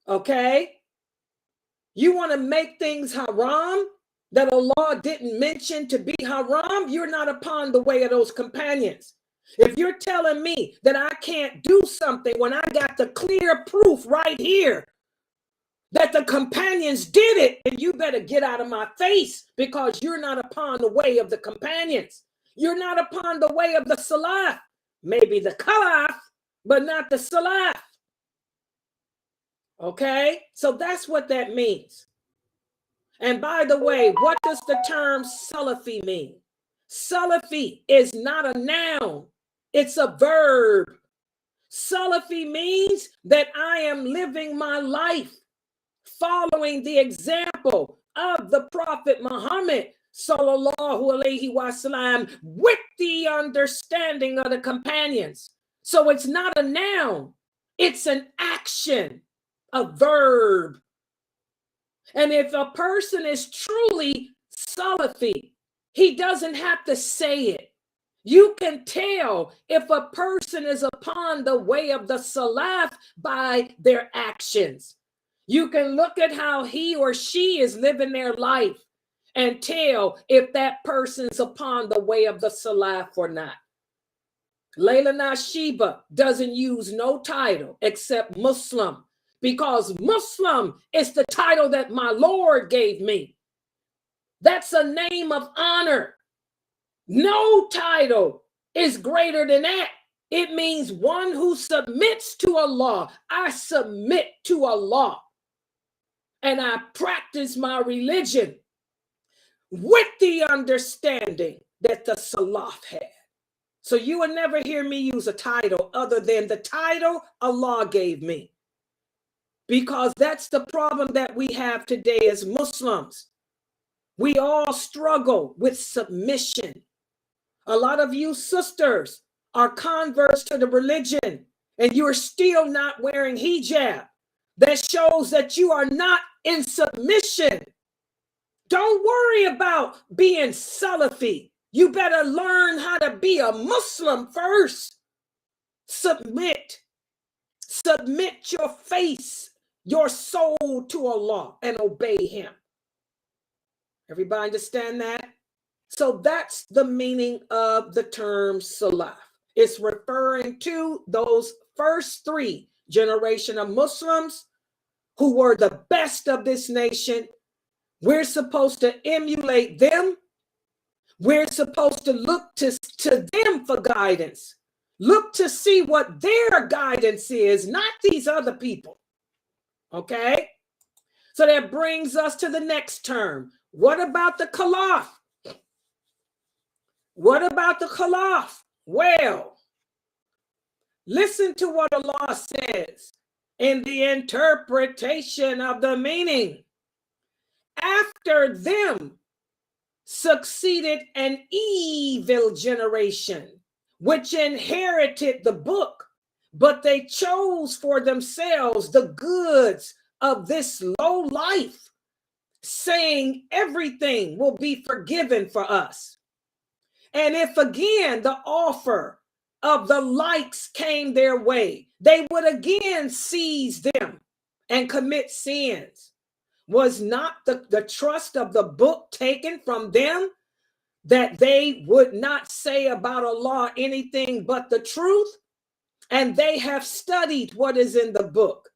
Okay? You want to make things haram that Allah didn't mention to be haram, you're not upon the way of those companions. If you're telling me that I can't do something when I got the clear proof right here that the companions did it, then you better get out of my face, because you're not upon the way of the companions. You're not upon the way of the Salaf. Maybe the Khalaf, but not the Salaf. Okay? So that's what that means. And by the way, what does the term Salafi mean? Salafi is not a noun. It's a verb. Salafi means that I am living my life following the example of the Prophet Muhammad sallallahu alaihi wasallam with the understanding of the companions. So it's not a noun, it's an action, a verb. And if a person is truly Salafi, he doesn't have to say it. You can tell if a person is upon the way of the Salaf by their actions. You can look at how he or she is living their life and tell if that person's upon the way of the Salaf or not. Lailanasheeba doesn't use no title except Muslim, because Muslim is the title that my Lord gave me. That's a name of honor. No title is greater than that. It means one who submits to Allah. I submit to Allah, and I practice my religion with the understanding that the Salaf had. So you will never hear me use a title other than the title Allah gave me, because that's the problem that we have today as Muslims. We all struggle with submission. A lot of you sisters are converts to the religion, and you're still not wearing hijab. That shows that you are not in submission. Don't worry about being Salafi. You better learn how to be a Muslim first. Submit. Submit your face, your soul to Allah, and obey Him. Everybody understand that? So that's the meaning of the term Salaf. It's referring to those first three generation of Muslims who were the best of this nation. We're supposed to emulate them. We're supposed to look to them for guidance. Look to see what their guidance is, not these other people. Okay? So that brings us to the next term. What about the Khalaf? What about the Khalaf? Well, listen to what Allah says in the interpretation of the meaning. After them succeeded an evil generation, which inherited the book, but they chose for themselves the goods of this low life, saying everything will be forgiven for us. And if again the offer of the likes came their way, they would again seize them and commit sins. Was not the trust of the book taken from them, that they would not say about Allah anything but the truth? And they have studied what is in the book.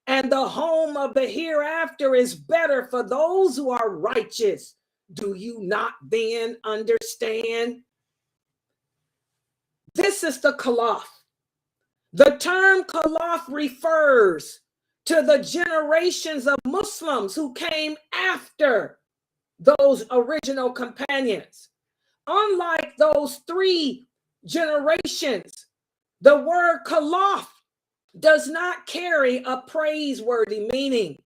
And the home of the hereafter is better for those who are righteous. Do you not then understand? This is the Khalaf. The term Khalaf refers to the generations of Muslims who came after those original companions. Unlike those three generations, the word Khalaf does not carry a praiseworthy meaning.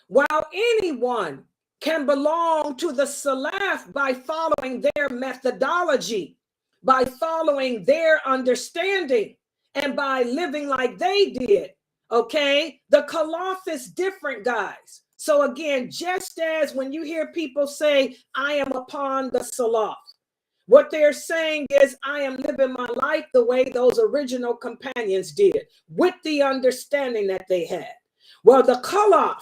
While anyone can belong to the Salaf by following their methodology, by following their understanding, and by living like they did, okay? The Khalaf is different, guys. So again, just as when you hear people say, I am upon the Salaf, what they're saying is, I am living my life the way those original companions did, with the understanding that they had. Well, the Khalaf,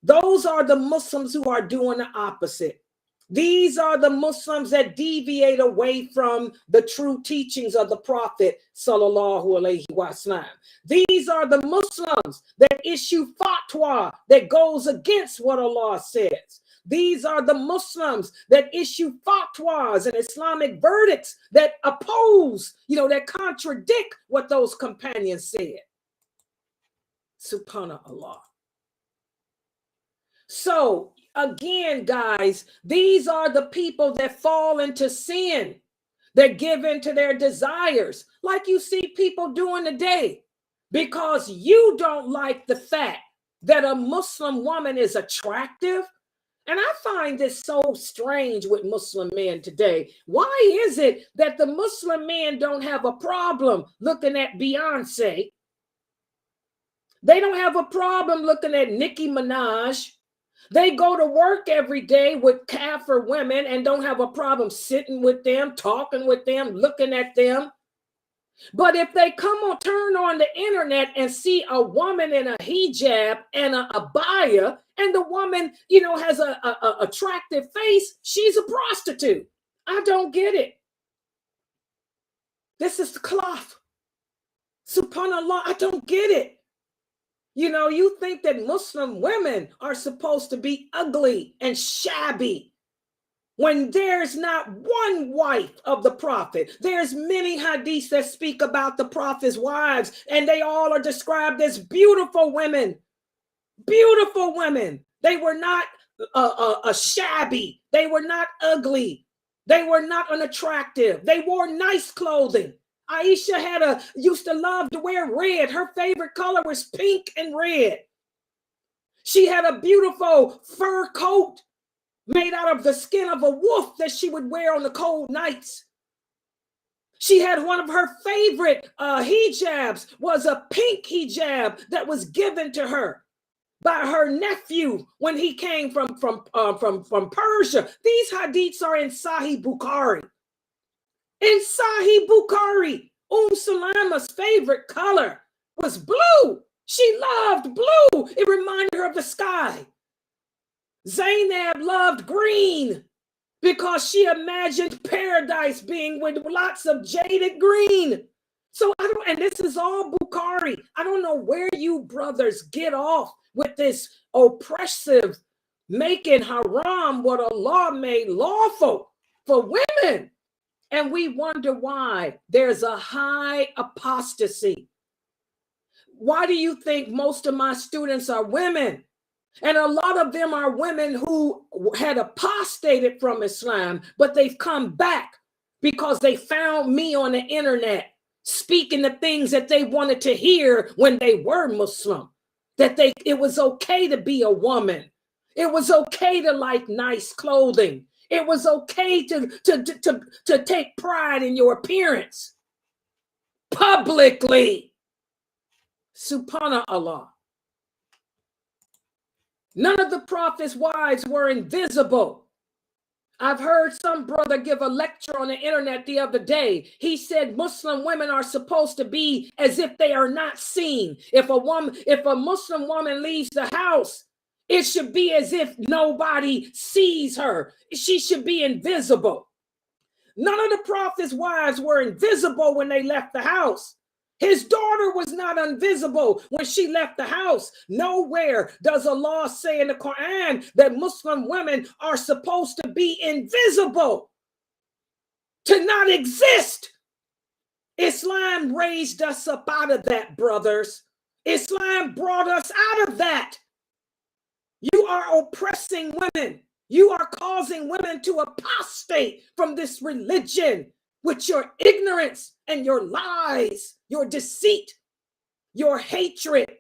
those are the Muslims who are doing the opposite. These are the Muslims that deviate away from the true teachings of the Prophet sallallahu alaihi wasallam. These are the Muslims that issue fatwa that goes against what Allah says. These are the Muslims that issue fatwas and Islamic verdicts that oppose, that contradict what those companions said. Subhanallah. So again, guys, these are the people that fall into sin, that give into their desires, like you see people doing today, because you don't like the fact that a Muslim woman is attractive And I find this so strange with Muslim men today. Why is it that the Muslim men don't have a problem looking at Beyonce? They don't have a problem looking at Nicki Minaj. They go to work every day with kafir women and don't have a problem sitting with them, talking with them, looking at them. But if they turn on the internet and see a woman in a hijab and a abaya, and the woman, has a attractive face, she's a prostitute. I don't get it. This is the Khalaf. Subhanallah, I don't get it. You think that Muslim women are supposed to be ugly and shabby when there's not one wife of the prophet. There's many hadiths that speak about the prophet's wives, and they all are described as beautiful women. Beautiful women. They were not shabby. They were not ugly. They were not unattractive. They wore nice clothing. Aisha used to love to wear red. Her favorite color was pink and red. She had a beautiful fur coat made out of the skin of a wolf that she would wear on the cold nights. She had one of her favorite hijabs was a pink hijab that was given to her by her nephew when he came from Persia. These hadiths are in Sahih Bukhari. In Sahih Bukhari, Salama's favorite color was blue. She loved blue. It reminded her of the sky. Zainab loved green because she imagined paradise being with lots of jaded green. So and this is all Bukhari. I don't know where you brothers get off with this oppressive making haram what Allah made lawful for women. And we wonder why there's a high apostasy. Why do you think most of my students are women? And a lot of them are women who had apostated from Islam, but they've come back because they found me on the internet speaking the things that they wanted to hear when they were Muslim. That it was okay to be a woman. It was okay to like nice clothing. It was okay to take pride in your appearance publicly. Subhanallah. None of the prophet's wives were invisible. I've heard some brother give a lecture on the internet the other day. He said Muslim women are supposed to be as if they are not seen. If a Muslim woman leaves the house, it should be as if nobody sees her. She should be invisible. None of the prophet's wives were invisible when they left the house. His daughter was not invisible when she left the house. Nowhere does Allah say in the Quran that Muslim women are supposed to be invisible, to not exist. Islam raised us up out of that, brothers. Islam brought us out of that. You are oppressing women. You are causing women to apostate from this religion with your ignorance and your lies, your deceit, your hatred,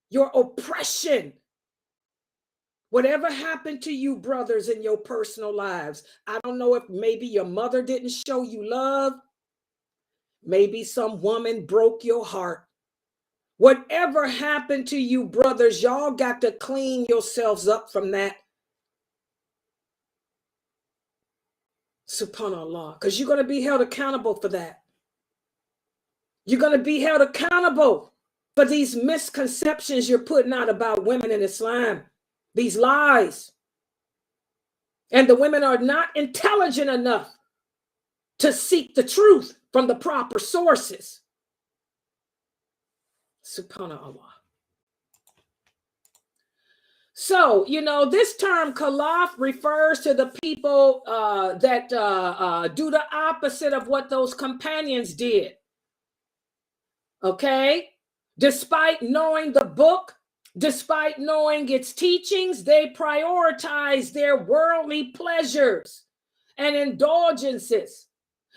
your oppression. Whatever happened to you, brothers, in your personal lives, I don't know if maybe your mother didn't show you love. Maybe some woman broke your heart. Whatever happened to you, brothers, y'all got to clean yourselves up from that. Subhanallah, because you're going to be held accountable for that. You're going to be held accountable for these misconceptions you're putting out about women in Islam, these lies. And the women are not intelligent enough to seek the truth from the proper sources. Subhanallah. So, this term Khalaf refers to the people that do the opposite of what those companions did. Okay? Despite knowing the book, despite knowing its teachings, they prioritize their worldly pleasures and indulgences,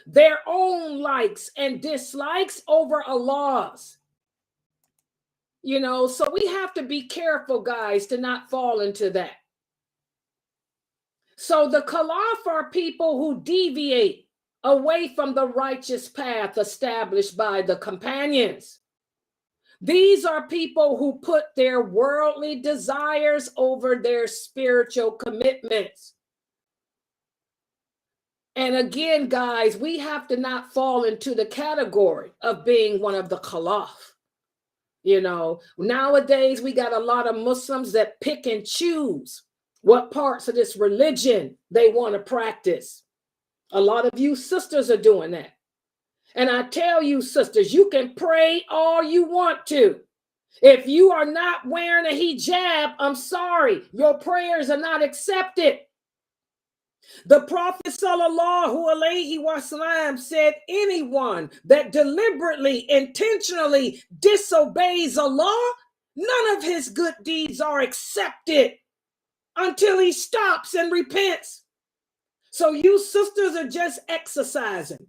their own likes and dislikes over Allah's. So we have to be careful, guys, to not fall into that. So the Khalaf are people who deviate away from the righteous path established by the companions. These are people who put their worldly desires over their spiritual commitments. And again, guys, we have to not fall into the category of being one of the Khalaf. You know, nowadays we got a lot of Muslims that pick and choose what parts of this religion they want to practice. A lot of you sisters are doing that. And I tell you, sisters, you can pray all you want to. If you are not wearing a hijab, I'm sorry, your prayers are not accepted. The Prophet sallallahu alaihi wasallam said, anyone that deliberately, intentionally disobeys Allah, none of his good deeds are accepted until he stops and repents. So you sisters are just exercising.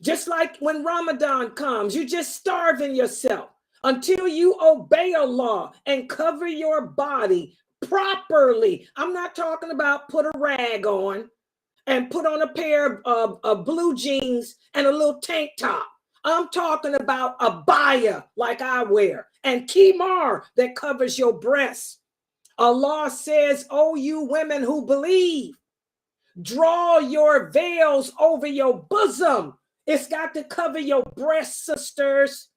Just like when Ramadan comes, you just starving yourself until you obey Allah and cover your body properly. I'm not talking about put a rag on and put on a pair of blue jeans and a little tank top. I'm talking about a abaya like I wear and khimar that covers your breasts. Allah says, oh, you women who believe, draw your veils over your bosom. It's got to cover your breasts, sisters.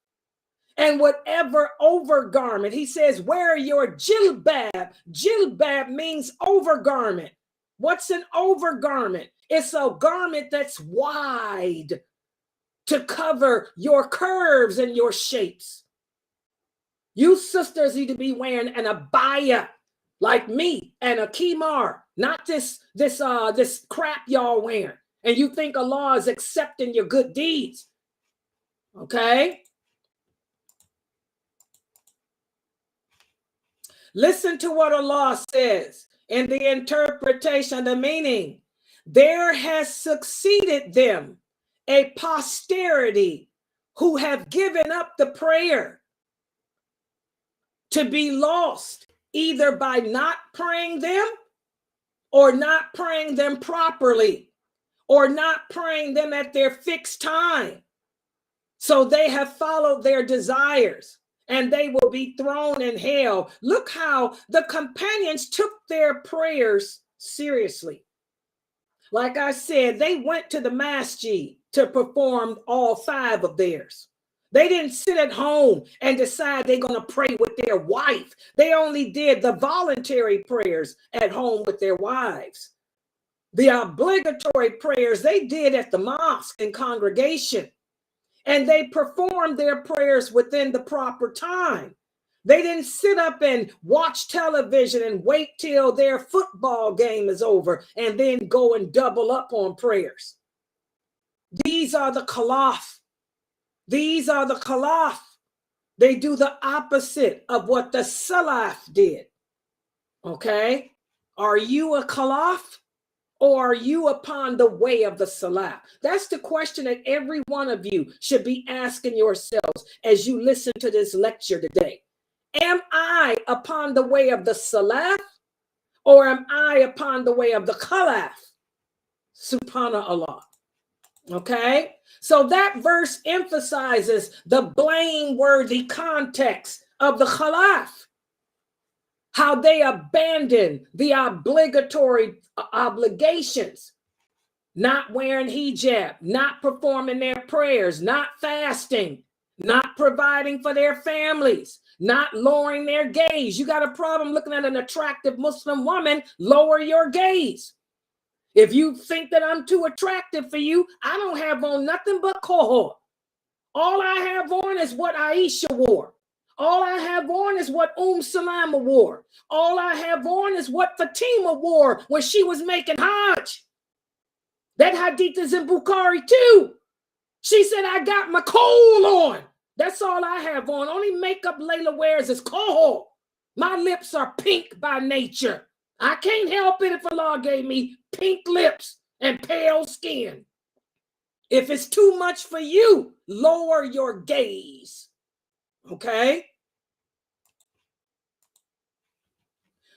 And whatever overgarment, he says, wear your jilbab. Jilbab means overgarment. What's an overgarment? It's a garment that's wide to cover your curves and your shapes. You sisters need to be wearing an abaya like me and a khimar, not this crap y'all wearing. And you think Allah is accepting your good deeds. Okay? Listen to what Allah says in the interpretation, the meaning. There has succeeded them a posterity who have given up the prayer to be lost, either by not praying them or not praying them properly or not praying them at their fixed time. So they have followed their desires and they will be thrown in hell. Look how the companions took their prayers seriously. Like I said, they went to the masjid to perform all 5 of theirs. They didn't sit at home and decide they're going to pray with their wife. They only did the voluntary prayers at home with their wives. The obligatory prayers they did at the mosque and congregation. And they performed their prayers within the proper time. They didn't sit up and watch television and wait till their football game is over and then go and double up on prayers. These are the Khalaf. These are the Khalaf. They do the opposite of what the Salaf did. Okay? Are you a Khalaf? Or are you upon the way of the Salaf? That's the question that every one of you should be asking yourselves as you listen to this lecture today. Am I upon the way of the Salaf? Or am I upon the way of the Khalaf? Subhanallah. Okay? So that verse emphasizes the blameworthy context of the Khalaf. How they abandon the obligatory obligations, not wearing hijab, not performing their prayers, not fasting, not providing for their families, not lowering their gaze. You got a problem looking at an attractive Muslim woman, lower your gaze. If you think that I'm too attractive for you, I don't have on nothing but kohor. All I have on is what Aisha wore. All I have on is what Salama wore. All I have on is what Fatima wore when she was making Hajj. That hadith is in Bukhari too. She said, I got my kohl on. That's all I have on. Only makeup Layla wears is kohol. My lips are pink by nature. I can't help it if Allah gave me pink lips and pale skin. If it's too much for you, lower your gaze. Okay?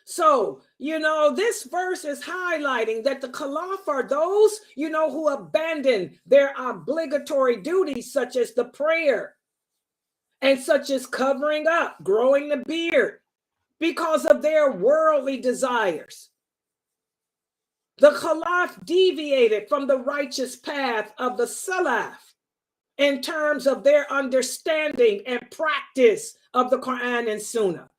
So, this verse is highlighting that the Khalaf are those, who abandon their obligatory duties, such as the prayer and such as covering up, growing the beard, because of their worldly desires. The Khalaf deviated from the righteous path of the Salaf in terms of their understanding and practice of the Quran and Sunnah.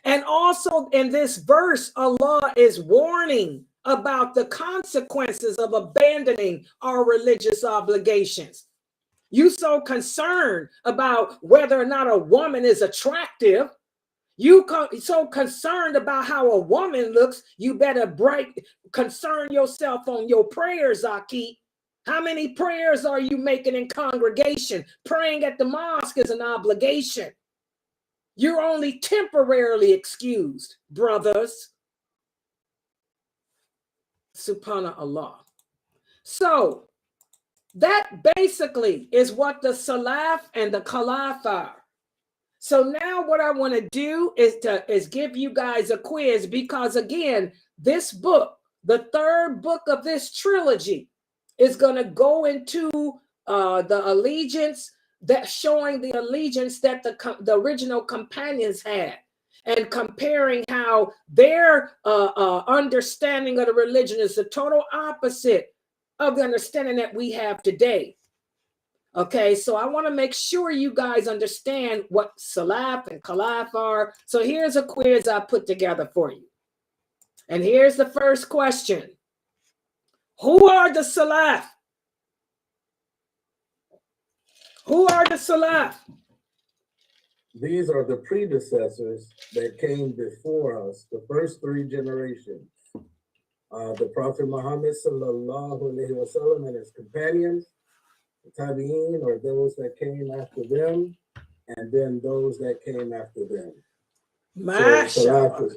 And also in this verse, Allah is warning about the consequences of abandoning our religious obligations. You so concerned about whether or not a woman is attractive, so concerned about how a woman looks, you better concern yourself on your prayers, Aki. How many prayers are you making in congregation? Praying at the mosque is an obligation. You're only temporarily excused, brothers. Subhanallah. So that basically is what the Salaf and the Khalaf are. So now what I want to do is give you guys a quiz, because again, this book, the third book of this trilogy, is going to go into the allegiance, that showing the allegiance that the original companions had, and comparing how their understanding of the religion is the total opposite of the understanding that we have today. Okay, so I want to make sure you guys understand what Salaf and Khalaf are. So here's a quiz I put together for you. And here's the first question. Who are the Salaf? Who are the Salaf? These are the predecessors that came before us, the first three generations. The Prophet Muhammad sallallahu alaihi wasallam and his companions, the Tabi'in, or those that came after them, and then those that came after them. So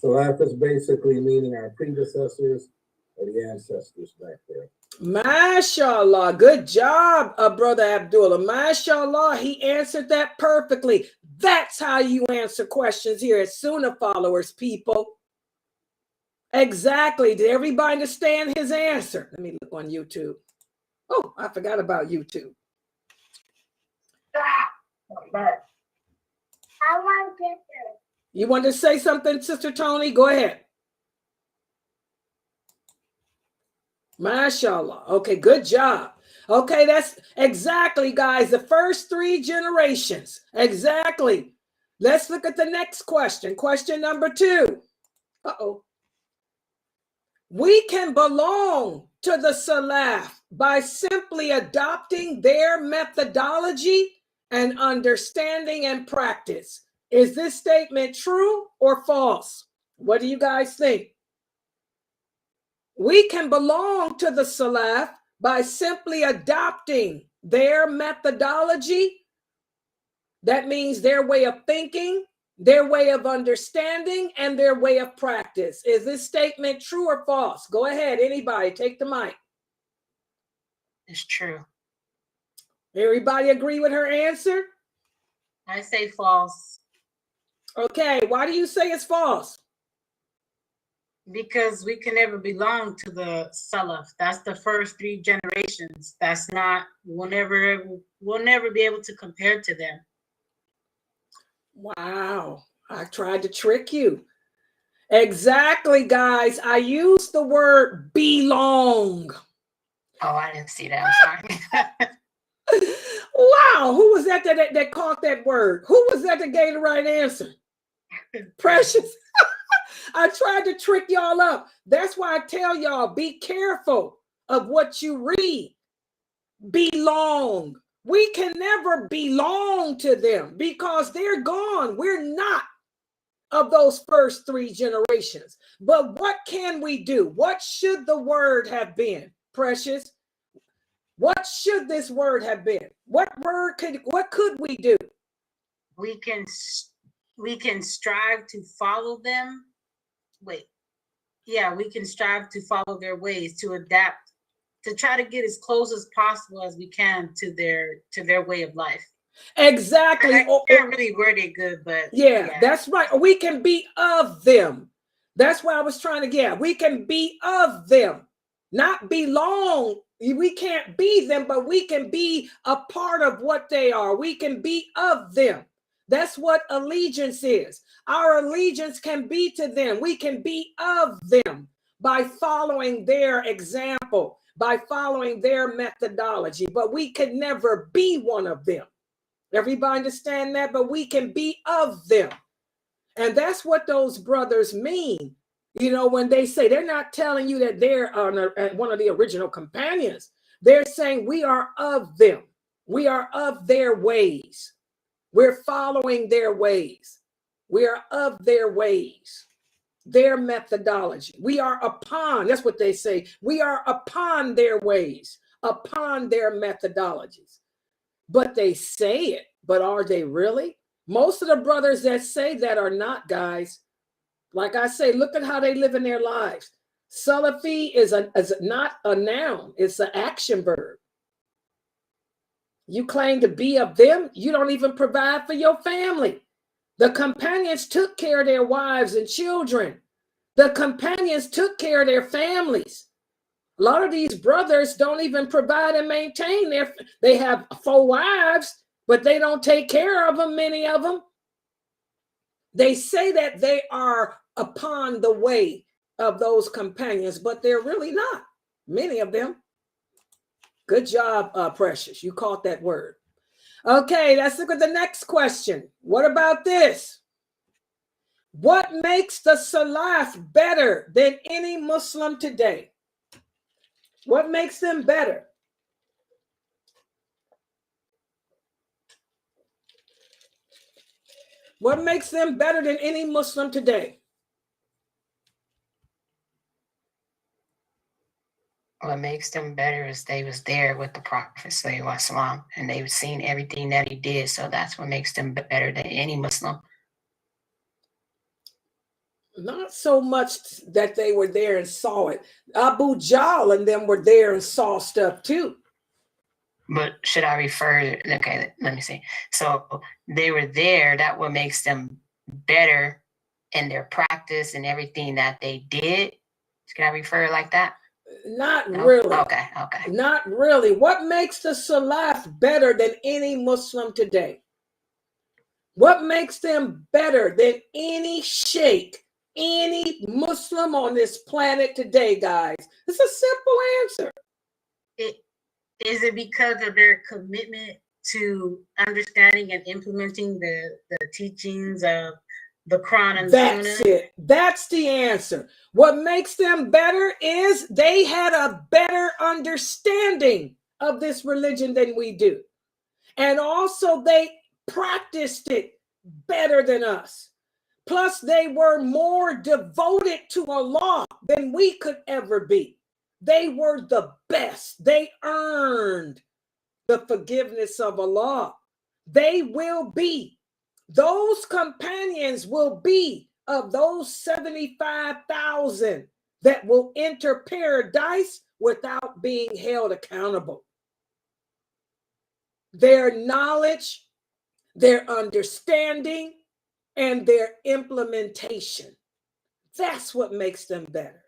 Salaf is basically meaning our predecessors or the ancestors back there. MashaAllah. Good job, Brother Abdullah. MashaAllah. He answered that perfectly. That's how you answer questions here at Sunnah Followers, people. Exactly. Did everybody understand his answer? Let me look on YouTube. Oh, I forgot about YouTube. You want to say something, Sister Tony? Go ahead. MashaAllah. Okay, good job. Okay, that's exactly, guys, the first three generations. Exactly. Let's look at the next question. Question number 2. Uh-oh. We can belong to the Salaf by simply adopting their methodology and understanding and practice. Is this statement true or false? What do you guys think? We can belong to the Salaf by simply adopting their methodology. That means their way of thinking, their way of understanding, and their way of practice. Is this statement true or false? Go ahead, anybody, take the mic. It's true. Everybody agree with her answer? I say false. Okay, why do you say it's false? Because we can never belong to the Salaf. That's the first three generations. That's not, we'll never be able to compare to them. Wow, I tried to trick you. Exactly, guys. I used the word belong. Oh, I didn't see that. I'm sorry. Wow, who was that caught that word? Who was that gave the right answer? Precious. I tried to trick y'all up. That's why I tell y'all, be careful of what you read. Belong. We can never belong to them because they're gone. We're not of those first three generations. But what can we do? What should the word have been, Precious? What should this word have been? What could we do? We can strive to follow them. We can strive to follow their ways, to adapt, to try to get as close as possible as we can to their way of life. Exactly. I can't really word it good, but yeah, that's right. We can be of them. That's why I was trying to get. We can be of them, not belong. We can't be them, but we can be a part of what they are. We can be of them. That's what allegiance is. Our allegiance can be to them. We can be of them by following their example, by following their methodology, but we could never be one of them. Everybody understand that? But we can be of them. And that's what those brothers mean. You know, when they say, they're not telling you that they're one of the original companions. They're saying we are of them. We are of their ways. We're following their ways. We are of their ways, their methodology. We are upon, that's what they say. We are upon their ways, upon their methodologies. But they say it, but are they really? Most of the brothers that say that are not, guys. Like I say, look at how they live in their lives. Salafi is not a noun, it's an action verb. You claim to be of them, you don't even provide for your family. The companions took care of their wives and children. The companions took care of their families. A lot of these brothers don't even provide and maintain they have 4 wives, but they don't take care of them, many of them. They say that they are upon the way of those companions, but they're really not, many of them. Good job, Precious. You caught that word. Okay, let's look at the next question. What about this? What makes the Salaf better than any Muslim today? What makes them better? What makes them better than any Muslim today? What makes them better is they was there with the Prophet ﷺ, and they've seen everything that he did. So that's what makes them better than any Muslim. Not so much that they were there and saw it. Abu Jahl and them were there and saw stuff too. But should I refer? Okay, let me see. So they were there. That what makes them better in their practice and everything that they did. Can I refer like that? Not really. Okay. Not really. What makes the Salaf better than any Muslim today? What makes them better than any sheikh, any Muslim on this planet today, guys? It's a simple answer. Is it because of their commitment to understanding and implementing the teachings of the Quran and the Sunnah? That's it. That's the answer. What makes them better is they had a better understanding of this religion than we do. And also they practiced it better than us. Plus they were more devoted to Allah than we could ever be. They were the best. They earned the forgiveness of Allah. They will be. Those companions will be of those 75,000 that will enter paradise without being held accountable. Their knowledge, their understanding, and their implementation. That's what makes them better.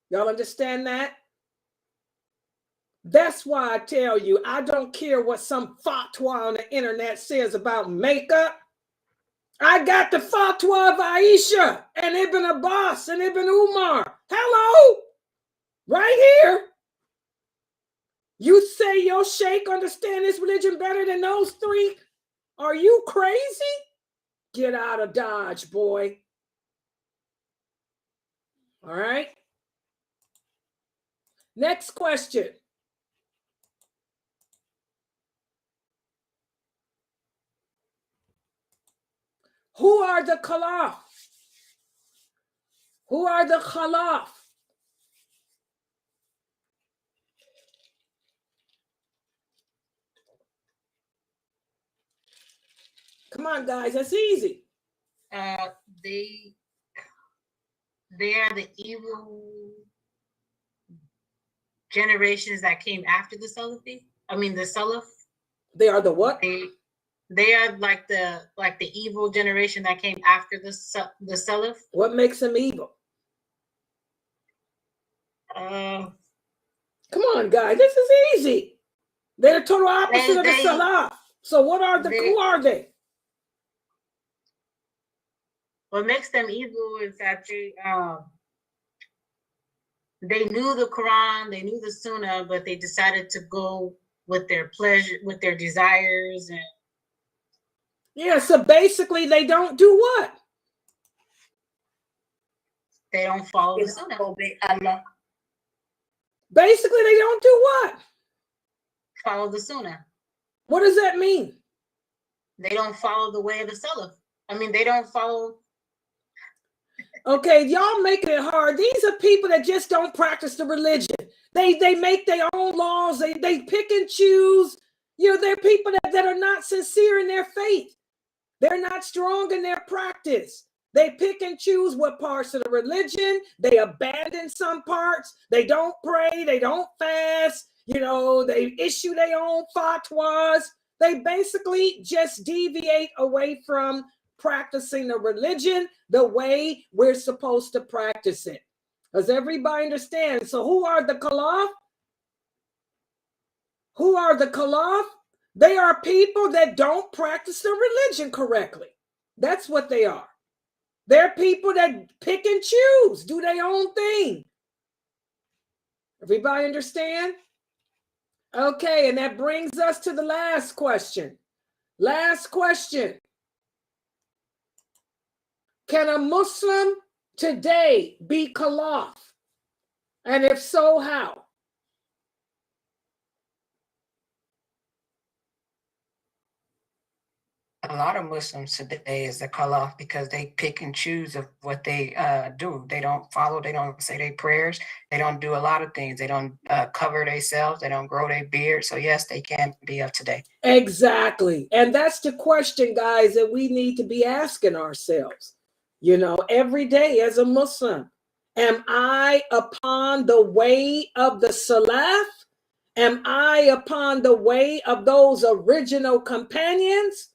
Y'all understand that? That's why I tell you, I don't care what some fatwa on the internet says about makeup. I got the fatwa of Aisha and Ibn Abbas and Ibn Umar. Hello? Right here. You say your sheikh understand this religion better than those 3? Are you crazy? Get out of Dodge, boy. All right. Next question. Who are the Khalaf? Who are the Khalaf? Come on, guys, that's easy. They are the evil generations that came after the Salafi. I mean, the Salaf. They are the what? They are like the evil generation that came after the Salaf. What makes them evil? Uh, Come on, guys, this is easy. They're the total opposite of the Salaf. So what are who are they? What makes them evil is that they knew the Quran, they knew the Sunnah, but they decided to go with their pleasure, with their desires, and yeah. So basically, they don't do what? They don't follow the Sunnah. Basically, they don't do what? Follow the Sunnah. What does that mean? They don't follow the way of the Salaf. I mean, they don't follow. Okay, y'all making it hard. These are people that just don't practice the religion. They make their own laws. They pick and choose. You know, they're people that are not sincere in their faith. They're not strong in their practice. They pick and choose what parts of the religion. They abandon some parts. They don't pray. They don't fast. You know, they issue their own fatwas. They basically just deviate away from practicing the religion the way we're supposed to practice it. Does everybody understand? So who are the Khalaf? Who are the Khalaf? They are people that don't practice the religion correctly. That's what they are. They're people that pick and choose, do their own thing. Everybody understand? Okay, and that brings us to the last question. Last question. Can a Muslim today be Khalaf? And if so, how? A lot of Muslims today is the Khalaf because they pick and choose of what they do. They don't follow, they don't say their prayers, they don't do a lot of things. They don't cover themselves, they don't grow their beard. So yes, they can be of today. Exactly. And that's the question, guys, that we need to be asking ourselves. You know, every day as a Muslim, am I upon the way of the Salaf? Am I upon the way of those original companions?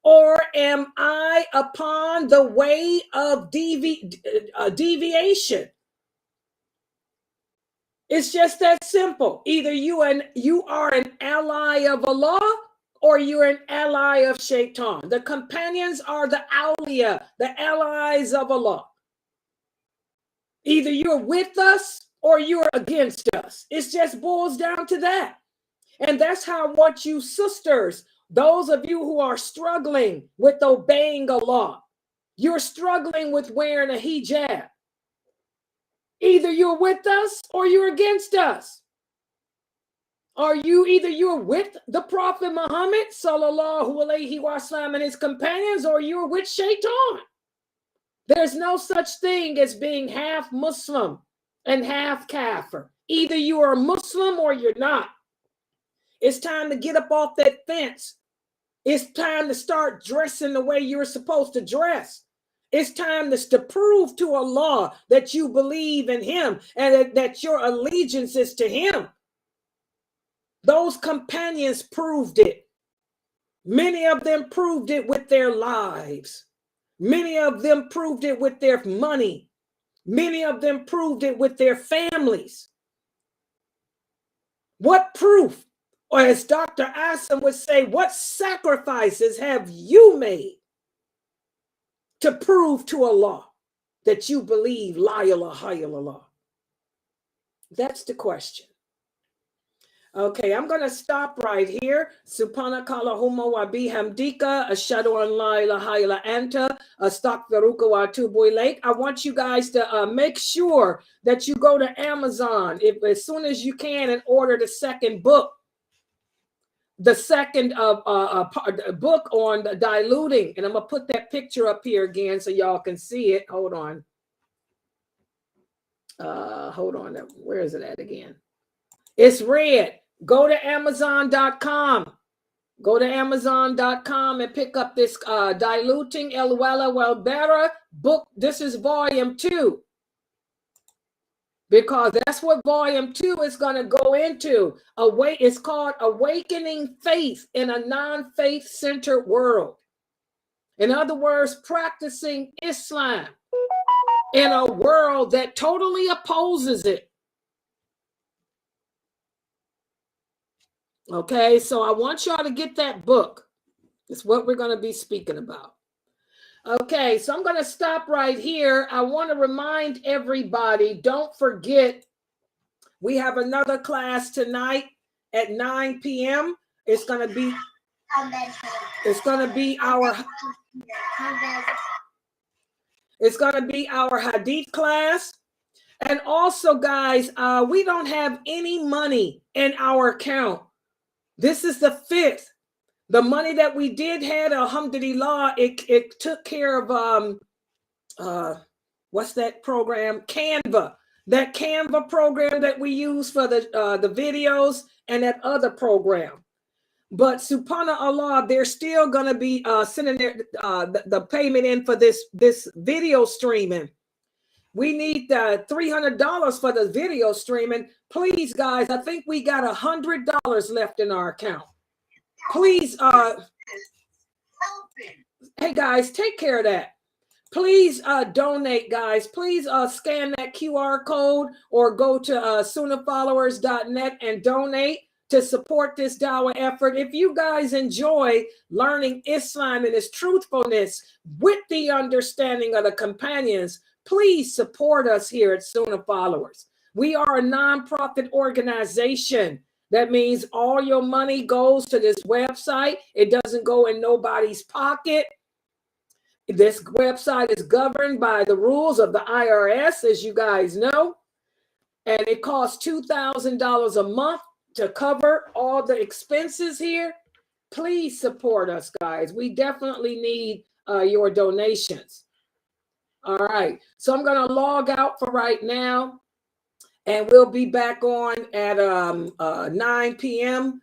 Or am I upon the way of deviation? It's just that simple. Either you are an ally of Allah or you're an ally of Shaitan. The companions are the awliya, the allies of Allah. Either you're with us or you're against us. It just boils down to that. And that's how I want you sisters, those of you who are struggling with obeying Allah, you're struggling with wearing a hijab. Either you're with us or you're against us. Are you either you're with the Prophet Muhammad sallallahu alaihi wasallam and his companions, or you're with Shaitan? There's no such thing as being half Muslim and half Kafir. Either you are Muslim or you're not. It's time to get up off that fence. It's time to start dressing the way you're supposed to dress. It's time to prove to Allah that you believe in him and that your allegiance is to him. Those companions proved it. Many of them proved it with their lives. Many of them proved it with their money. Many of them proved it with their families. What proof? Or as Dr. Asim would say, what sacrifices have you made to prove to Allah that you believe la ilaha illallah? That's the question. Okay, I'm going to stop right here. Subhanaka Allahumma wa bihamdika ashhadu an la ilaha illa anta astaghfiruka wa atubu ilaik. I want you guys to make sure that you go to Amazon as soon as you can and order the second book. The second book on the diluting. And I'm going to put that picture up here again so y'all can see it. Hold on. Where is it at again? It's red. Go to Amazon.com. Go to Amazon.com and pick up this Diluting El Wala Welbera book. This is volume 2. because that's what volume 2 is going to go into. It's called Awakening Faith in a Non-Faith Centered World. In other words, practicing Islam in a world that totally opposes it. Okay, so I want y'all to get that book. It's what we're going to be speaking about. Okay, so I'm going to stop right here. I want to remind everybody, don't forget, we have another class tonight at 9 p.m. It's going to be our hadith class. And also, guys, we don't have any money in our account. This is the 5th. The money that we did had, alhamdulillah, it took care of what's that program? Canva. That Canva program that we use for the videos, and that other program. But subhanAllah, they're still going to be sending the payment in for this video streaming. We need $300 for the video streaming. Please, guys, I think we got $100 left in our account. Please, hey guys, take care of that. Please donate, guys. Please scan that QR code or go to sunnahfollowers.net and donate to support this dawah effort. If you guys enjoy learning Islam and its truthfulness with the understanding of the companions, please support us here at Sunnah Followers. We are a nonprofit organization. That means all your money goes to this website. It doesn't go in nobody's pocket. This website is governed by the rules of the IRS, as you guys know. And it costs $2,000 a month to cover all the expenses here. Please support us, guys. We definitely need your donations. All right. So I'm going to log out for right now. And we'll be back on at 9 p.m.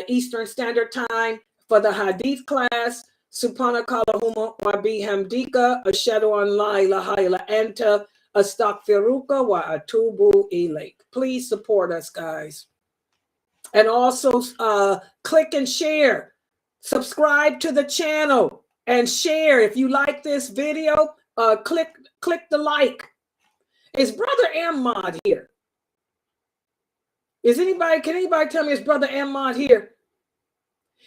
Eastern Standard Time for the Hadith class. Subhanakallahumma wa bihamdika ashhadu an la ilaha illa anta astaghfiruka wa atubu ilaik. Please support us, guys. And also click and share. Subscribe to the channel and share. If you like this video, click the like. Is Brother Ahmad here? Can anybody tell me is Brother Ahmad here?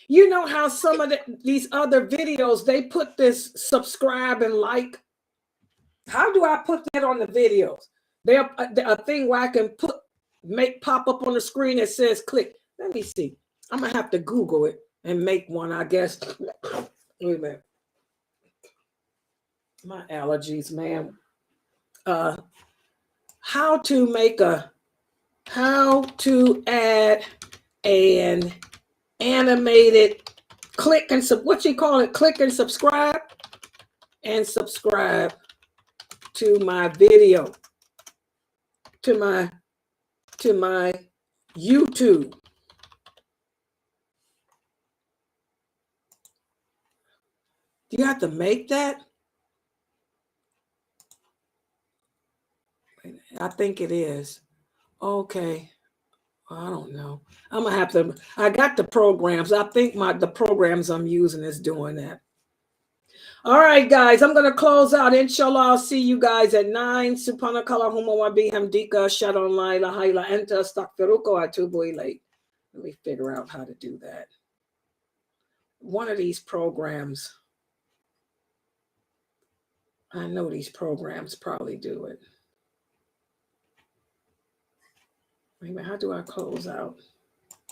You know how some of these other videos, they put this subscribe and like. How do I put that on the videos? There's a thing where I can pop up on the screen that says click. Let me see. I'm going to have to Google it and make one, I guess. Wait a minute. My allergies, man. How to add an animated click and click and subscribe to my video, to my YouTube. Do you have to make that? I think it is. Okay. I don't know. I'm going to have to, I got the programs. I think the programs I'm using is doing that. All right, guys, I'm going to close out. Inshallah, I'll see you guys at 9. Subhanakallahumma wa bihamdika ashhadu an la ilaha illa anta astaghfiruka wa atubu ilayk. Let me figure out how to do that. One of these programs, I know these programs probably do it. Wait a minute, how do I close out?